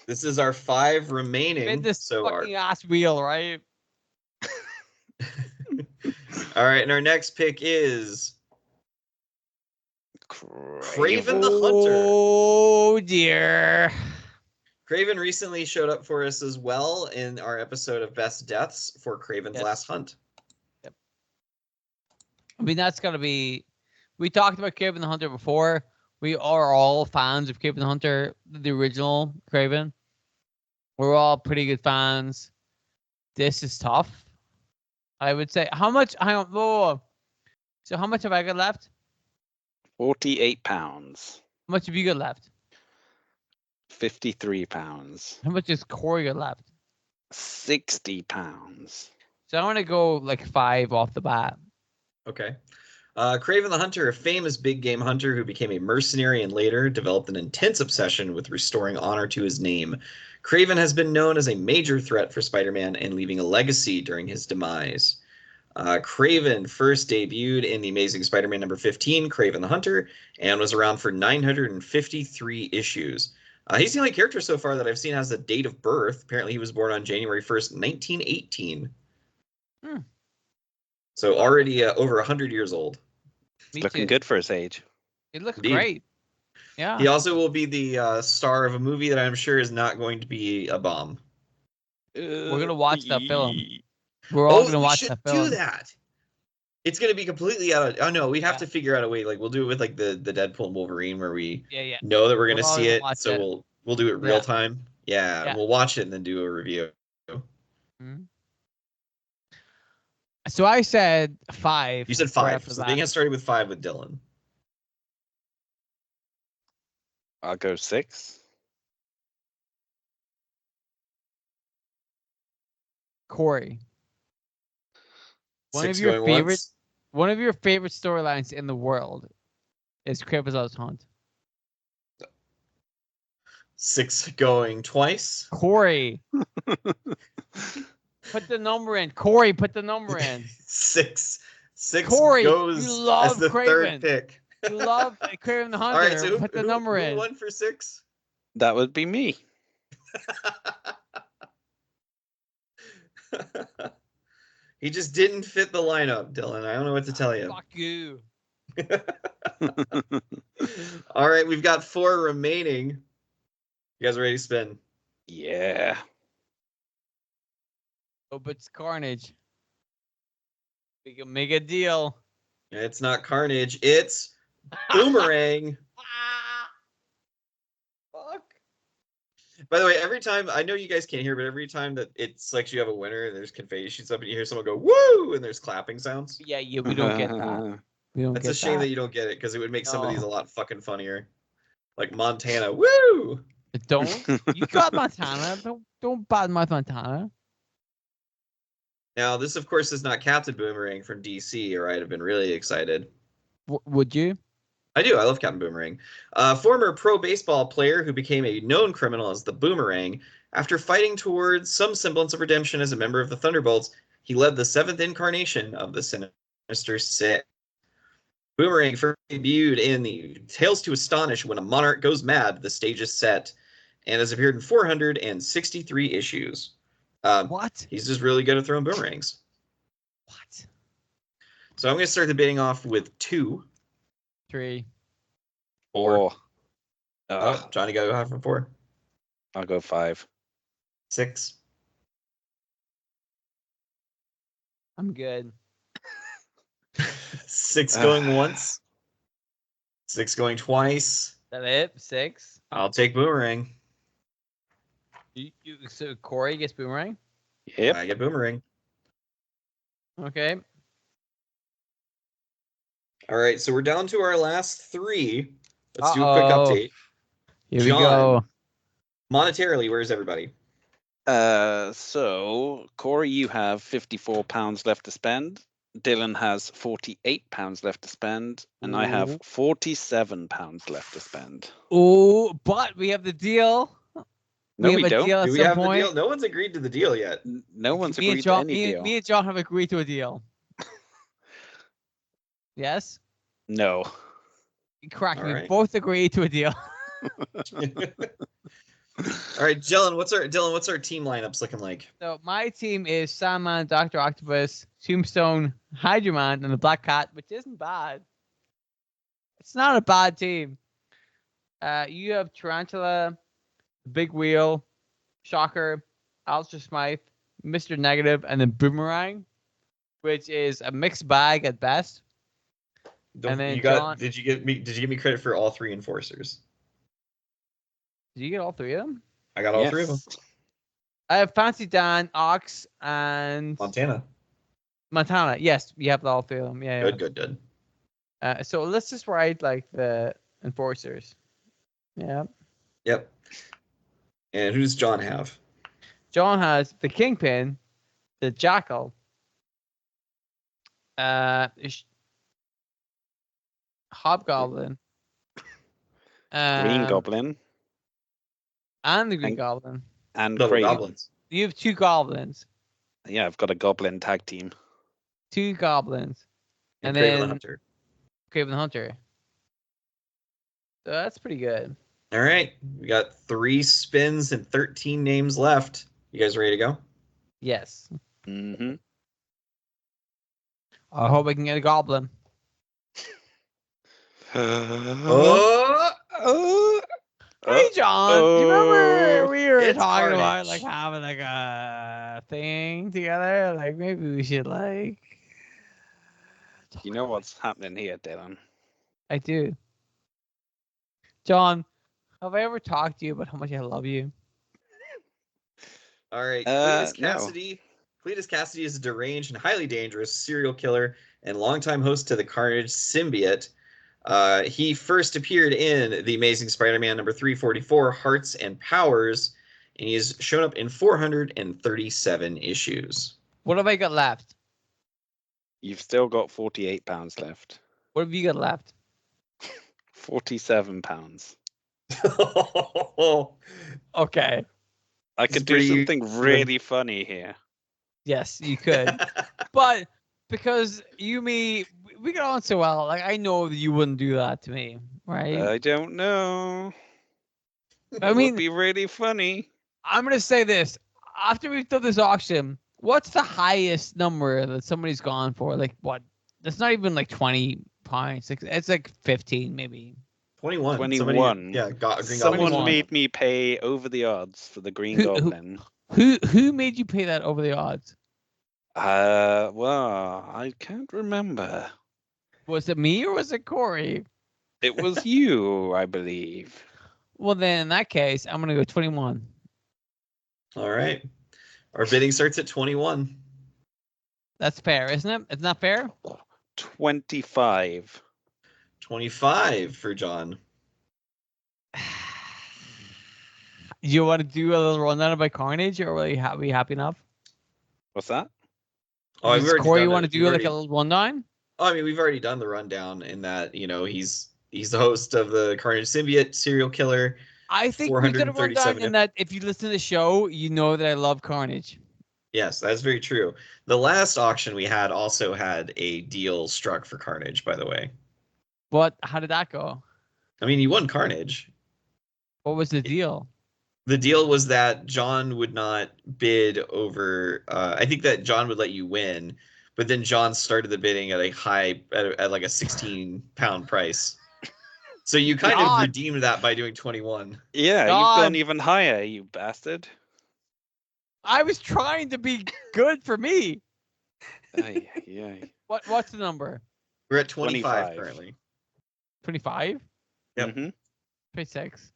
This is our 5 Spin remaining. this So our fucking ass wheel, right? all right, and our next pick is Craven the Hunter. Oh dear. Craven recently showed up for us as well in our episode of Best Deaths for Craven's Yes. Last Hunt. I mean, that's gotta be. We talked about Craven the Hunter before. We are all fans of Craven the Hunter, the original Craven. We're all pretty good fans. This is tough. I would say. How much? Hang on. Whoa. So how much have I got left? 48 pounds. How much have you got left? 53 pounds. How much has Corey got left? 60 pounds. So I want to go like 5 off the bat. Okay. Craven the Hunter, a famous big game hunter who became a mercenary and later developed an intense obsession with restoring honor to his name. Craven has been known as a major threat for Spider-Man and leaving a legacy during his demise. Craven first debuted in the Amazing Spider-Man number 15, Craven the Hunter, and was around for 953 issues. He's the only character so far that I've seen has a date of birth. Apparently he was born on January 1st, 1918. So already over 100 years old. Me Looking too. good for his age. It looks Indeed. great. Yeah. He also will be the star of a movie that I'm sure is not going to be a bomb. We're gonna watch that film. We're all gonna we watch should that film. do that. It's gonna be completely out of. Oh no, we'd have Yeah. to figure out a way. Like we'll do it with like the Deadpool and Wolverine, where we Yeah. know that we're gonna We're all see gonna it. watch So it. we'll do it real Yeah. time. Yeah, Yeah. we'll watch it and then do a review. Mhm. So I said 5. You said right 5, after so that. the thing has started with 5 with Dylan. I'll go 6. Corey. One 6 of your going favorite once. One of your favorite storylines in the world is Kraven's Last Hunt. 6 going twice. Corey, put the number in. Corey, put the number in. 6 Corey, goes you as love the Kraven. third pick. You love Kraven the Hunter. All right, so put the number who in. won for 6? That would be me. He just didn't fit the lineup, Dylan. I don't know what to tell you. Fuck you. All right, we've got 4 remaining. You guys ready to spin? Yeah. Oh, but it's Carnage. We can make a deal. It's not Carnage. It's Boomerang. Fuck. By the way, every time, I know you guys can't hear, but every time that it selects you have a winner and there's confetti shoots up and you hear someone go, woo, and there's clapping sounds. Yeah, we don't get that. We don't It's get a shame that. that you don't get it because it would make some of these a No. lot fucking funnier. Like Montana, woo! Don't. You got Montana. Don't badmouth Montana. Now, this, of course, is not Captain Boomerang from DC, or I'd have been really excited. Would you? I do. I love Captain Boomerang. Former pro baseball player who became a known criminal as the Boomerang. After fighting towards some semblance of redemption as a member of the Thunderbolts, he led the 7th incarnation of the Sinister Six. Boomerang first debuted in the Tales to Astonish When a Monarch Goes Mad, the stage is set, and has appeared in 463 issues. What? He's just really good at throwing boomerangs. What? So I'm going to start the bidding off with 2. 3. 4. Oh, Johnny got to go high for 4. I'll go 5. 6. I'm good. 6 going once. 6 going twice. Is that it? 6. I'll take Boomerang. So Corey gets Boomerang. Yep. I get Boomerang. Okay. All right, so we're down to our last 3. Let's do a quick Uh-oh. update. Here we John. go. Monetarily, where's everybody? So Corey, you have £54 left to spend. Dylan has £48 left to spend, and I have Ooh. £47 left to spend. Oh, but we have the deal. No, we have a don't. deal at Do we some have point. the deal? No one's agreed to the deal yet. No one's Me and agreed to John, any deal. me and John have agreed to a deal. Yes. No. Correct. All We right. both agreed to a deal. All right, Dylan, what's our team lineups looking like? So my team is Sandman, Doctor Octopus, Tombstone, Hydra Man, and the Black Cat, which isn't bad. It's not a bad team. You have Tarantula, Big Wheel, Shocker, Alistair Smythe, Mr. Negative, and then Boomerang, which is a mixed bag at best. And then John, did you give me credit for all 3 enforcers? did you get all 3 of them? I got all 3 of them. I have Fancy Dan, Ox, and Montana. Yes, you have all 3 of them. Yeah. Good. So let's just write like the enforcers. Yeah. Yep. And who does John have? John has the Kingpin, the Jackal, Hobgoblin, Green Goblin and the Green Goblin. and No, Craven. goblins. You have 2 goblins. Yeah, I've got a Goblin tag team. 2 goblins. And then Craven the Hunter. Craven the Hunter. So that's pretty good. All right. We got 3 spins and 13 names left. You guys ready to go? Yes. Mm-hmm. I hope I can get a goblin. Hey, John. Do you remember we were it's talking about Carnage. like having like a thing together? Like maybe we should like. You know what's happening here, Dylan? I do. John, have I ever talked to you about how much I love you? All right. No. Cletus Cassidy is a deranged and highly dangerous serial killer and longtime host to the Carnage symbiote. He first appeared in The Amazing Spider-Man number 344, Hearts and Powers, and he's shown up in 437 issues. What have I got left? You've still got £48 left. What have you got left? £47. Okay. I could do something really funny here. Yes, you could. But because we get on so well, like I know that you wouldn't do that to me, right? I don't know. I It mean, would be really funny. I'm gonna say this. After we've done this auction, what's the highest number that somebody's gone for? Like what? That's not even like 20 points. It's like 15 maybe. 21. 21. Somebody, yeah, got Green Someone Goblin. made me pay over the odds for the Green Who- who- Goblin. Who made you pay that over the odds? Well, I can't remember. Was it me or was it Corey? It was you, I believe. Well, then in that case, I'm gonna go 21. All right. Our bidding starts at 21. That's fair, isn't it? It's not fair. 25. 25 for John. You want to do a little rundown about Carnage, or are we happy enough? What's that? Oh, we've Does already Corey done want to it. do We've like a already- little rundown? Oh, I mean, we've already done the rundown in that, he's the host of the Carnage Symbiote serial killer. I think we did a rundown 437 in that if you listen to the show, you know that I love Carnage. Yes, that's very true. The last auction we had also had a deal struck for Carnage, by the way. But how did that go? I mean, you won Carnage. What was the deal? The deal was that John would not bid over. I think that John would let you win, but then John started the bidding at a high, at like a 16-pound price. So you kind of God. redeemed that by doing 21. Yeah, you've God. gone even higher, you bastard. I was trying to be good for me. Ay, ay, ay. What's the number? We're at 25 25. currently. 25? Yep. Mhm. 26.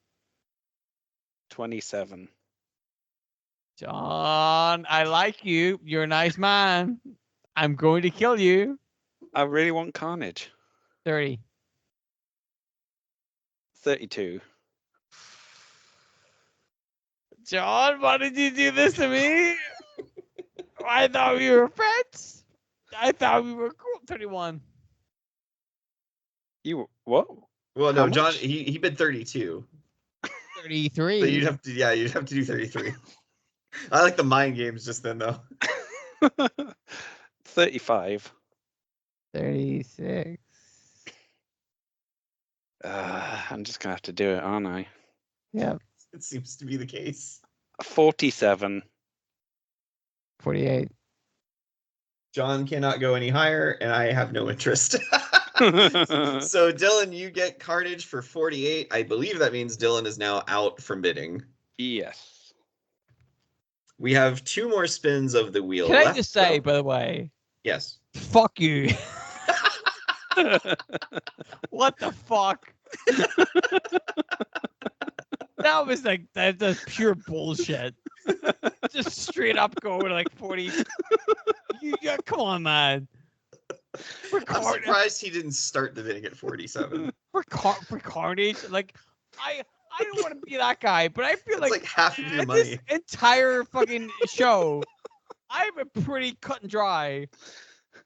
27. John, I like you. You're a nice man. I'm going to kill you. I really want Carnage. 30. 32. John, why did you do this to me? I thought we were friends. I thought we were cool. 31. You what? Well, How no, John, much? he bid 32. 33. So you'd have to do 33. I like the mind games just then, though. 35. 36. I'm just gonna have to do it, aren't I? Yeah. It seems to be the case. 47. 48. John cannot go any higher, and I have no interest. So, Dylan, you get Carnage for 48. I believe that means Dylan is now out from bidding. Yes. We have 2 more spins of the wheel Can I left, just say, though. by the way, Yes. fuck you. What the fuck? That was like that's pure bullshit. Just straight up going like 40. Come on, man. For I'm surprised he didn't start the bidding at 47. for Carnage, like I don't want to be that guy, but I feel It's like half of your in money. this entire fucking show, I'm a pretty cut and dry.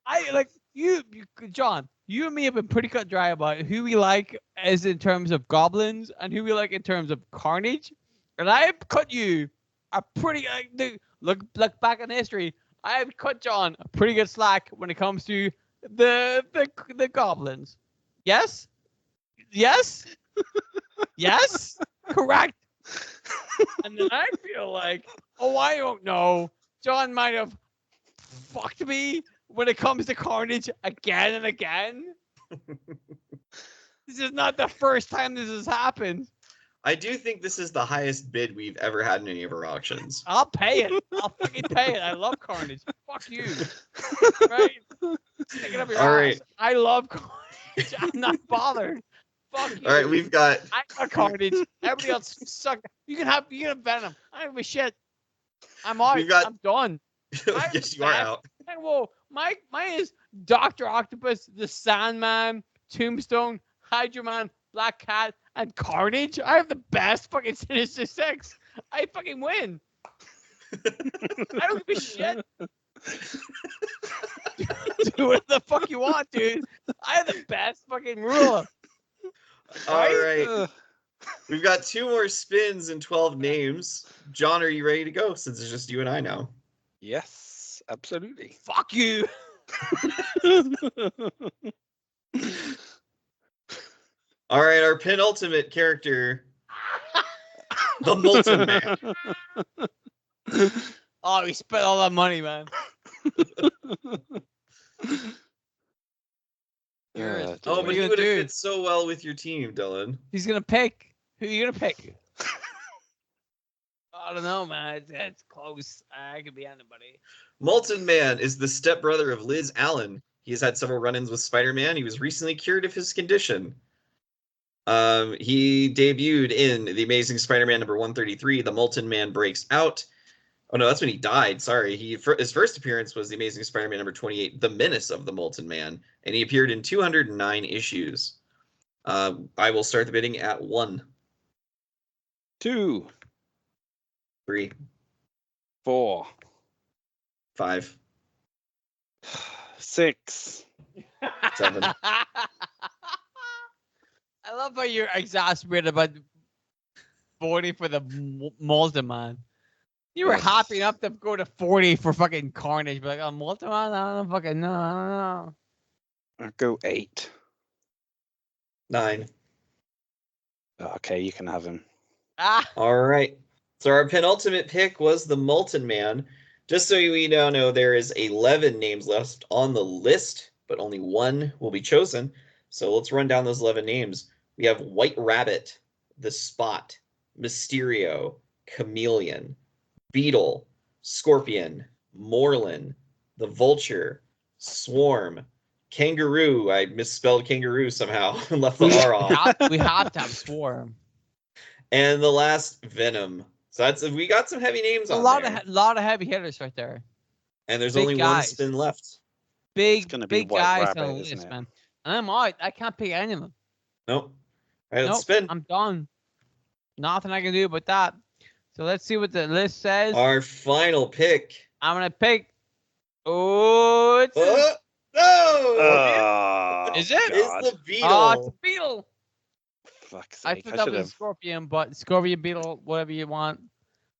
I like you, John. You and me have been pretty cut and dry about who we like as in terms of goblins and who we like in terms of Carnage, and I've cut you a pretty look back in history. I have cut John a pretty good slack when it comes to the goblins. Yes, yes, yes, correct. And then I feel like, oh, I don't know. John might have fucked me when it comes to Carnage again and again. This is not the first time this has happened. I do think this is the highest bid we've ever had in any of our auctions. I'll pay it. I'll fucking pay it. I love Carnage. Fuck you. Right? Stick it up your All ass. right. I love Carnage. I'm not bothered. Fuck you. All right, we've got. I got Carnage. Everybody else suck. You can have Venom. I don't give a shit. I'm out. We've got- I'm done. Yes, you are out. And whoa, mine is Dr. Octopus, the Sandman, Tombstone, Hydra Man, Black Cat, and Carnage. I have the best fucking Sinister Six. I fucking win. I don't give a shit. Do what the fuck you want, dude. I have the best fucking ruler. All right. Ugh. We've got 2 more spins and 12 names. John, are you ready to go since it's just you and I now? Yes, absolutely. Fuck you. All right, our penultimate character, the Molten Man. Oh, we spent all that money, man. Yours. Oh, What but are he you would gonna have do? fit so well with your team, Dylan. He's gonna pick. Who are you gonna pick? I don't know, man. It's close. I could be anybody. Molten Man is the stepbrother of Liz Allen. He has had several run-ins with Spider-Man. He was recently cured of his condition. He debuted in The Amazing Spider-Man number 133. The Molten Man breaks out. Oh no, that's when he died. Sorry. His first appearance was The Amazing Spider-Man number 28, The Menace of the Molten Man, and he appeared in 209 issues. I will start the bidding at 1, 2, 3, 4, 5, 6. 7. I love how you're exasperated about voting for the Molten Man. You were happy enough to go to 40 for fucking Carnage, but like, oh, Molten Man, I don't fucking know. I don't know. I'll go 8. 9. Okay, you can have him. Ah, All right. So our penultimate pick was the Molten Man. Just so we now know, there is 11 names left on the list, but only one will be chosen. So let's run down those 11 names. We have White Rabbit, The Spot, Mysterio, Chameleon, Beetle, Scorpion, Morlin, The Vulture, Swarm, Kangaroo. I misspelled kangaroo somehow and left the R off. we have to have Swarm. And the last, Venom. So we got some heavy names A on lot there. of lot of heavy hitters right there. And there's big only one guys. spin left. Big gonna be big White guys Rabbit, on the isn't list, it? man. And I'm out. I can't pick any of them. Nope. All right, let's Nope, spin. I'm done. Nothing I can do about that. So let's see what the list says. Our final pick. I'm gonna pick. Oh, it's Oh, no! Oh, Is it? It's God. the Beetle. oh, it's a beetle. Fuck's I sake. thought I that should was a have. scorpion, but scorpion, beetle, whatever you want.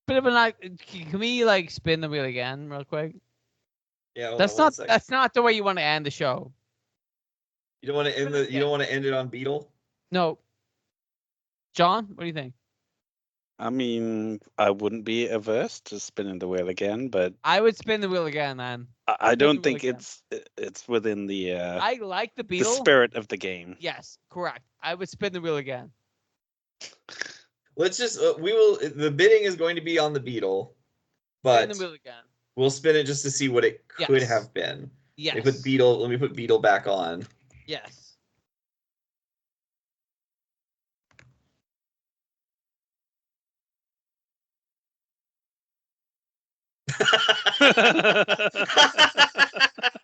Bit of a like. Can we like spin the wheel again, real quick? Yeah, hold That's on one not. second. That's not the way you want to end the show. You don't want to end you don't want to end it on Beetle? No. John, what do you think? I mean, I wouldn't be averse to spinning the wheel again, but I would spin the wheel again, man. I Spin the don't wheel think again. it's within the I like the the beetle. spirit of the game. Yes, correct. I would spin the wheel again. Let's just the bidding is going to be on the Beetle, Spin but the wheel again. we'll spin it just to see what it could Yes. have been. Yes. Let me put Beetle back on. Yes.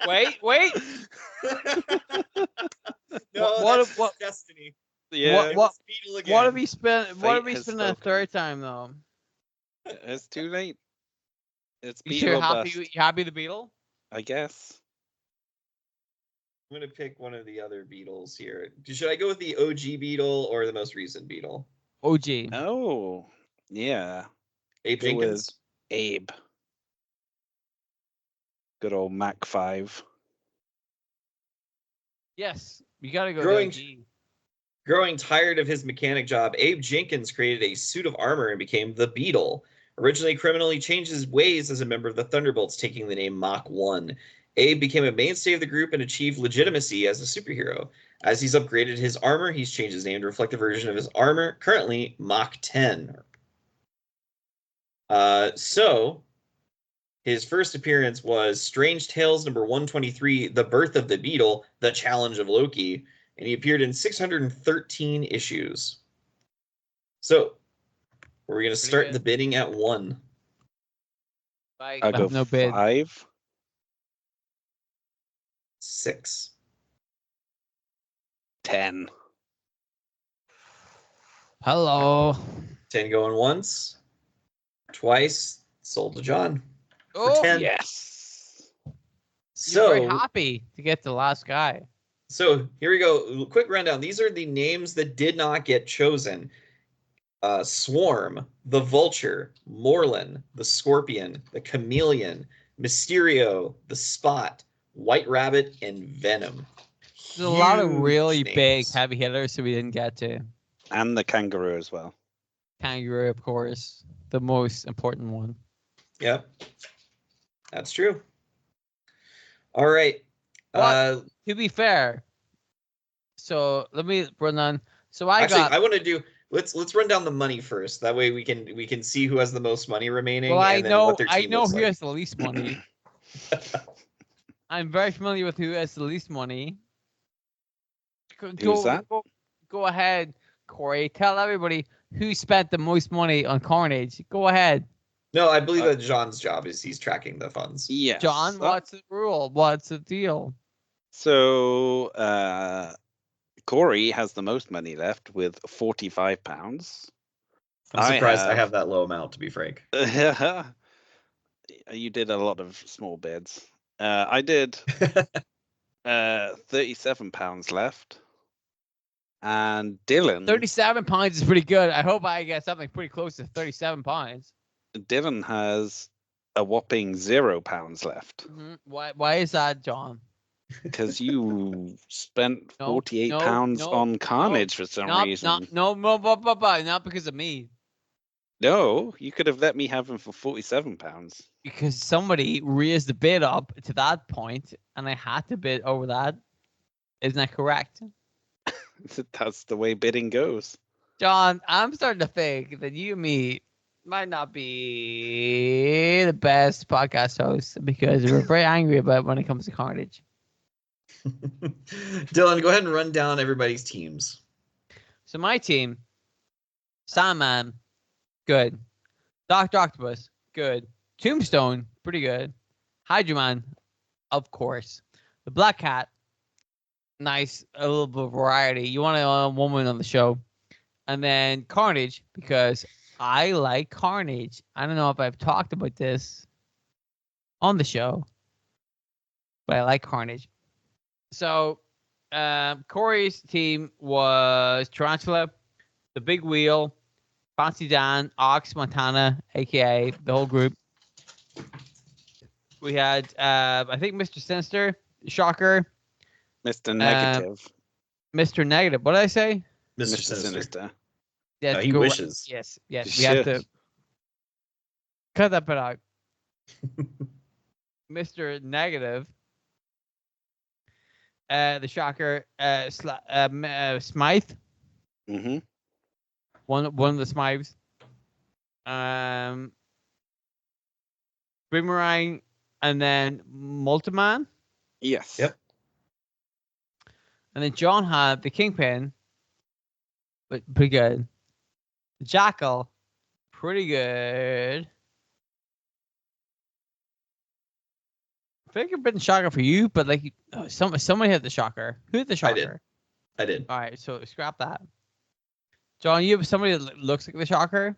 Wait. No, What- that's what- destiny. Yeah, It was Beetle again. What have we spent? What have Fate we has spent a spoken. third time though? it's too late. It's You beetle sure or happy? bust, You happy the beetle? I guess. I'm gonna pick one of the other Beetles here. Should I go with the OG Beetle or the most recent Beetle? OG. Oh, yeah. Abe Go Jenkins. with Abe. Good old Mac 5. Yes, you gotta go Growing- with OG. Growing tired of his mechanic job, Abe Jenkins created a suit of armor and became the Beetle. Originally criminally changed his ways as a member of the Thunderbolts, taking the name Mach 1. Abe became a mainstay of the group and achieved legitimacy as a superhero. As he's upgraded his armor, he's changed his name to reflect the version of his armor, currently Mach 10. So, his first appearance was Strange Tales number 123, The Birth of the Beetle, The Challenge of Loki, and he appeared in 613 issues. So, we're going to start good. the bidding at 1. I I'll go have no bid. 5. 6. 10. Hello. 10 going once. Twice. Sold to John. Oh, 10. Yes. you're very So, happy to get the last guy. so here we go. Quick rundown. These are the names that did not get chosen. Swarm, the Vulture, Morlin, the Scorpion, the Chameleon, Mysterio, the Spot, White Rabbit, and Venom. There's a lot of Huge really big names. heavy hitters that we didn't get to. And the kangaroo as well. Kangaroo, of course, the most important one. Yep. That's true. All right. But to be fair, So let me run on. So I Actually, got. I want to do. Let's run down the money first. That way we can see who has the most money remaining, Well, and then what their I team know looks who like. has the least money. I'm very familiar with who has the least money. Who's that? Go ahead, Corey. Tell everybody who spent the most money on Carnage. Go ahead. No, I believe that John's job is he's tracking the funds. Yes. John, what's the rule? What's the deal? So Corey has the most money left with £45. I'm surprised I have that low amount, to be frank. You did a lot of small bids. I did £37 left. And Dylan. £37 is pretty good. I hope I get something pretty close to £37. Dylan has a whopping £0 left. Mm-hmm. Why is that, John? Because you spent £48 on Carnage for some reason. Not because of me. No, you could have let me have him for £47. Because somebody raised the bid up to that point, and I had to bid over that. Isn't that correct? That's the way bidding goes. John, I'm starting to think that you and me might not be the best podcast hosts because we're very angry about when it comes to Carnage. Dylan, go ahead and run down everybody's teams. So my team, Sandman, good. Dr. Octopus, good. Tombstone, pretty good. Hydra Man, of course. The Black Cat, nice, a little bit of variety. You want a woman on the show. And then Carnage, because I like Carnage. I don't know if I've talked about this on the show, but I like Carnage. So Corey's team was Tarantula, the Big Wheel, Fancy Dan, Ox, Montana, aka the whole group. We had I think Mr. Sinister, Shocker, Mr. Negative. Mr. Negative. What did I say? Mr. Sinister. Yeah, he wishes. Yes. We Shit. have to cut that bit out. Mr. Negative, the Shocker, Smythe, Mm-hmm. one of the Smythes, Boomerang, and then Multiman. Yes. Yep. And then John had the Kingpin, but pretty good. The Jackal, pretty good. I feel like I've been Shocker for you, but like somebody had the Shocker. Who had the Shocker? I did. All right, so scrap that. John, you have somebody that looks like the Shocker?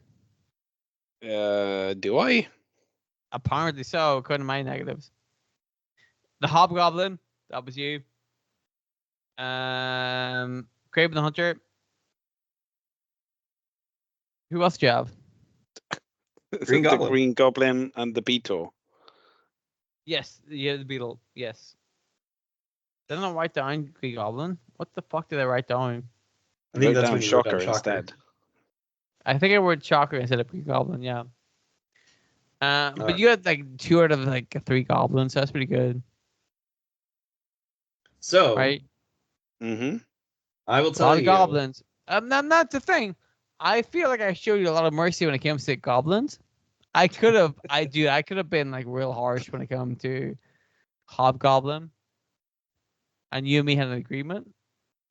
Do I? Apparently so, according to my negatives. The Hobgoblin, that was you. Craven the Hunter. Who else do you have? Green the Goblin. Green Goblin and the Beetle. Yes, yeah, the Beetle. Yes. Didn't I write down Green Goblin? What the fuck did I write down? I think that's down when you wrote down Shocker Shocker. instead. I think I wrote Shocker instead of Green Goblin, yeah. But Alright. you had like 2 out of like 3 goblins, so that's pretty good. So, Right? Mm-hmm. I will A lot tell of you. goblins. That's the thing. I feel like I showed you a lot of mercy when it came to goblins. I could have been like real harsh when it came to Hobgoblin. And you and me had an agreement.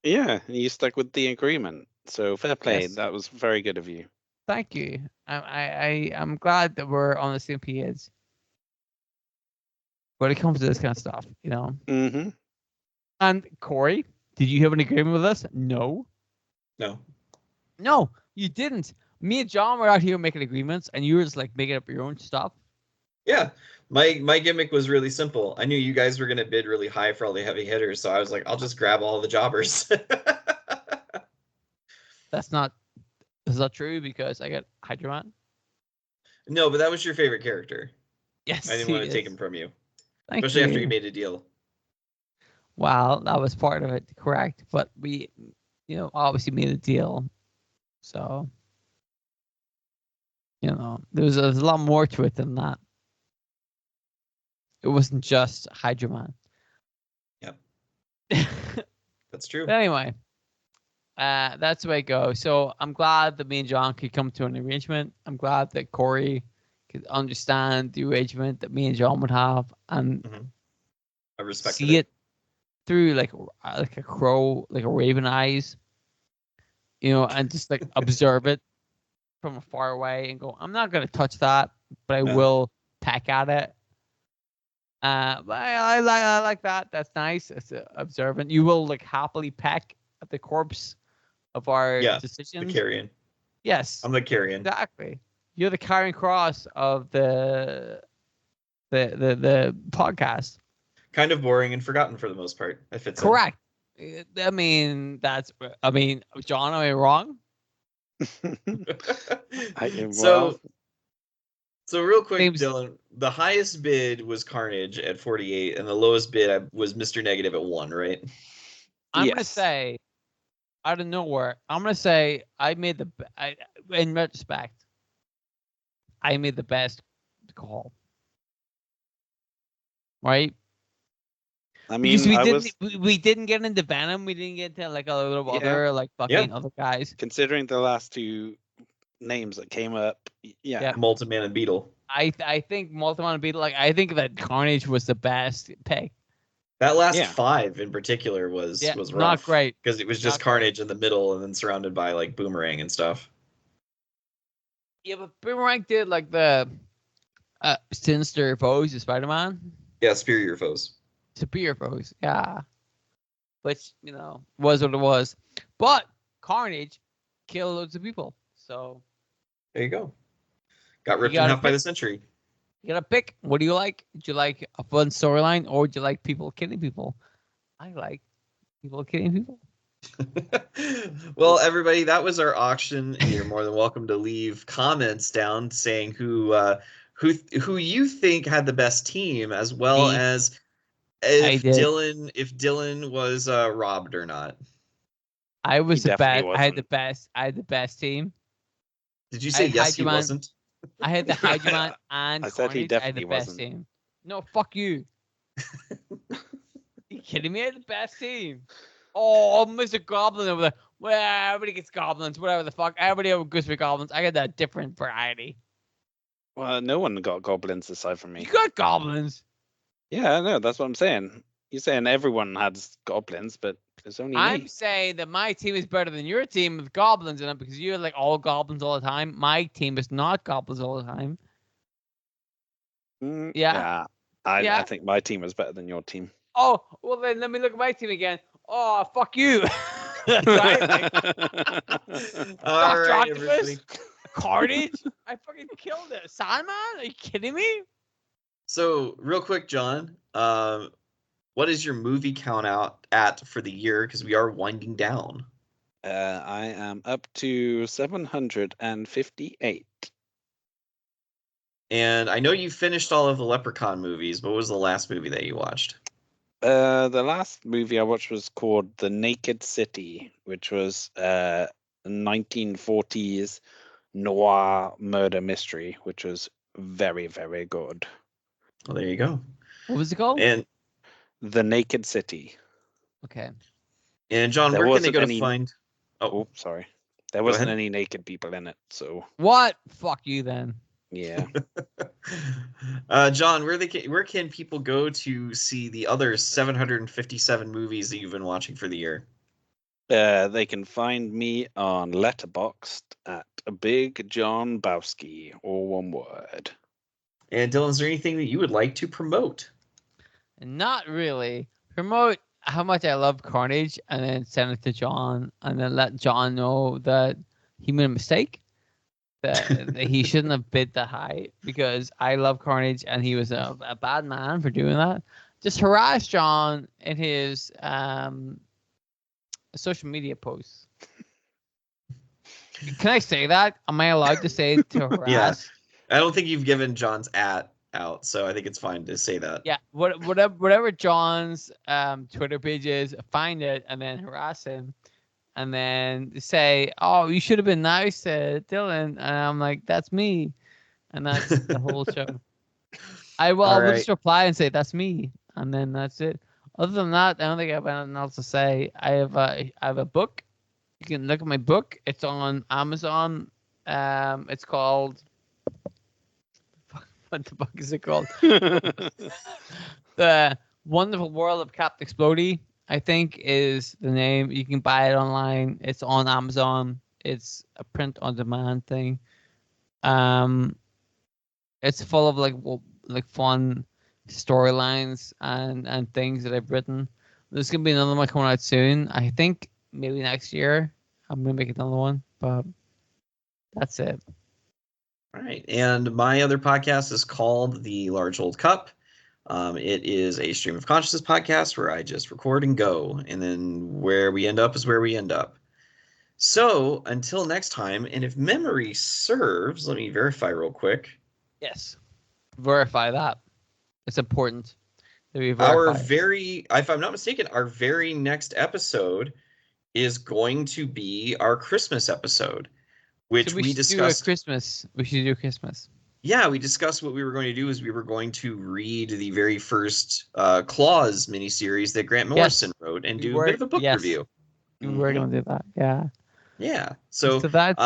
Yeah, you stuck with the agreement. So fair play. Yes. That was very good of you. Thank you. I'm glad that we're on the same page when it comes to this kind of stuff, you know. Mm-hmm. And Corey, did you have an agreement with us? No. No. You didn't. Me and John were out here making agreements, and you were just like making up your own stuff. Yeah. My gimmick was really simple. I knew you guys were gonna bid really high for all the heavy hitters, so I was like, I'll just grab all the jobbers. That's not true because I got Hydroman. No, but that was your favorite character. Yes, I didn't he want to is. take him from you. Thank Especially after you. you made a deal. Well, that was part of it, correct. But we, obviously made a deal. So, there's a lot more to it than that. It wasn't just Hydroman. Yep. That's true. But anyway, that's the way it goes. So I'm glad that me and John could come to an arrangement. I'm glad that Corey could understand the arrangement that me and John would have and I respected see it through like a crow, like a raven eyes, and just like observe it from far away and go, I'm not gonna touch that, but I will peck at it. But I like that. That's nice. It's observant. You will like happily peck at the corpse of our decisions. The carrion. Yes, I'm the carrion. Exactly. You're the carrying cross of the podcast. Kind of boring and forgotten for the most part. It fits Correct. I mean, John, am I wrong? So real quick, Dylan, the highest bid was Carnage at 48, and the lowest bid was Mr. Negative at 1, right? I'm gonna say, out of nowhere, I'm gonna say I made in retrospect, I made the best call. Right? I mean, we didn't get into Venom. We didn't get into like a little other like fucking other guys. Considering the last two names that came up, Molten Man and Beetle. I think Molten Man and Beetle. Like I think that Carnage was the best pick. That last 5 in particular was rough. Not great because it was just Carnage in the middle and then surrounded by like Boomerang and stuff. Yeah, but Boomerang did like the sinister foes of Spider-Man. Yeah, superior foes. Superior foes, yeah. Which was what it was. But Carnage killed loads of people. So there you go. Got ripped in half by the Century. You gotta pick. What do you like? Do you like a fun storyline or do you like people killing people? I like people killing people. Well, everybody, that was our auction. You're more than welcome to leave comments down saying who you think had the best team, as well as if Dylan was robbed or not. I was the best. I had the best team. Did you say yes? He wasn't. I had the Hydra and I said he definitely wasn't. Team. No, fuck you. Are you kidding me? I had the best team. Oh, Mr. Goblin over there. Well, everybody gets goblins, whatever the fuck. Everybody goes for goblins. I got that different variety. Well, no one got goblins aside from me. You got goblins. Yeah, I know. That's what I'm saying. You're saying everyone has goblins, but there's only I'm me. saying that my team is better than your team with goblins in it because you're like all goblins all the time. My team is not goblins all the time. I think my team is better than your team. Oh, well then let me look at my team again. Oh, fuck you. All right, everybody. Carnage? I fucking killed it. Sandman? Are you kidding me? So, real quick, John, what is your movie count out at for the year? Because we are winding down. I am up to 758. And I know you finished all of the Leprechaun movies, but what was the last movie that you watched? The last movie I watched was called The Naked City, which was 1940s noir murder mystery, which was very, very good. Well, there you go. What was it called? And The Naked City. Okay. And John, where can they go to find? Oh, sorry. There wasn't any naked people in it, so. What? Fuck you then. Yeah. John, where can people go to see the other 757 movies that you've been watching for the year? They can find me on Letterboxd at Big John Bowski, all one word. And Dylan, is there anything that you would like to promote? Not really. Promote how much I love Carnage and then send it to John and then let John know that he made a mistake. That he shouldn't have bid that high because I love Carnage and he was a bad man for doing that. Just harass John in his social media posts. Can I say that? Am I allowed to say to harass? Yeah. I don't think you've given John's out, so I think it's fine to say that. Yeah, whatever John's Twitter page is, find it and then harass him. And then say, oh, you should have been nice to Dylan. And I'm like, that's me. And that's the whole show. I will just reply and say, that's me. And then that's it. Other than that, I don't think I have anything else to say. I have a book. You can look at my book. It's on Amazon. It's called what the fuck is it called? The Wonderful World of Captain Explodey, I think, is the name. You can buy it online. It's on Amazon. It's a print on demand thing. Um, it's full of like fun storylines and things that I've written. There's gonna be another one coming out soon. I think maybe next year I'm gonna make another one, but that's it. All right. And my other podcast is called The Large Old Cup. It is a stream of consciousness podcast where I just record and go. And then where we end up is where we end up. So until next time, and if memory serves, let me verify real quick. Yes, verify that. It's important that we Our verify. if I'm not mistaken, our very next episode is going to be our Christmas episode, which So we should do a discussed. Christmas. We should do Christmas. Yeah, we discussed what we were going to do is we were going to read the very first Claws miniseries that Grant Morrison Yes, wrote and we do a bit were. of a book Yes, review. we were Mhm. gonna do that. Yeah. Yeah. So, So that's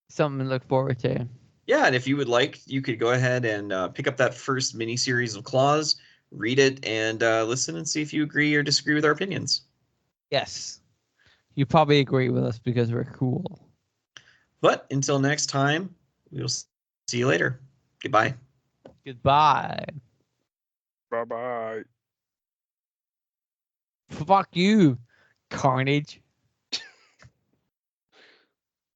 something to look forward to. yeah, and if you would like, you could go ahead and pick up that first miniseries of Claws, read it, and listen and see if you agree or disagree with our opinions. Yes, you probably agree with us because we're cool. But until next time, we will see you later. Goodbye. Goodbye. Bye bye. Fuck you, Carnage.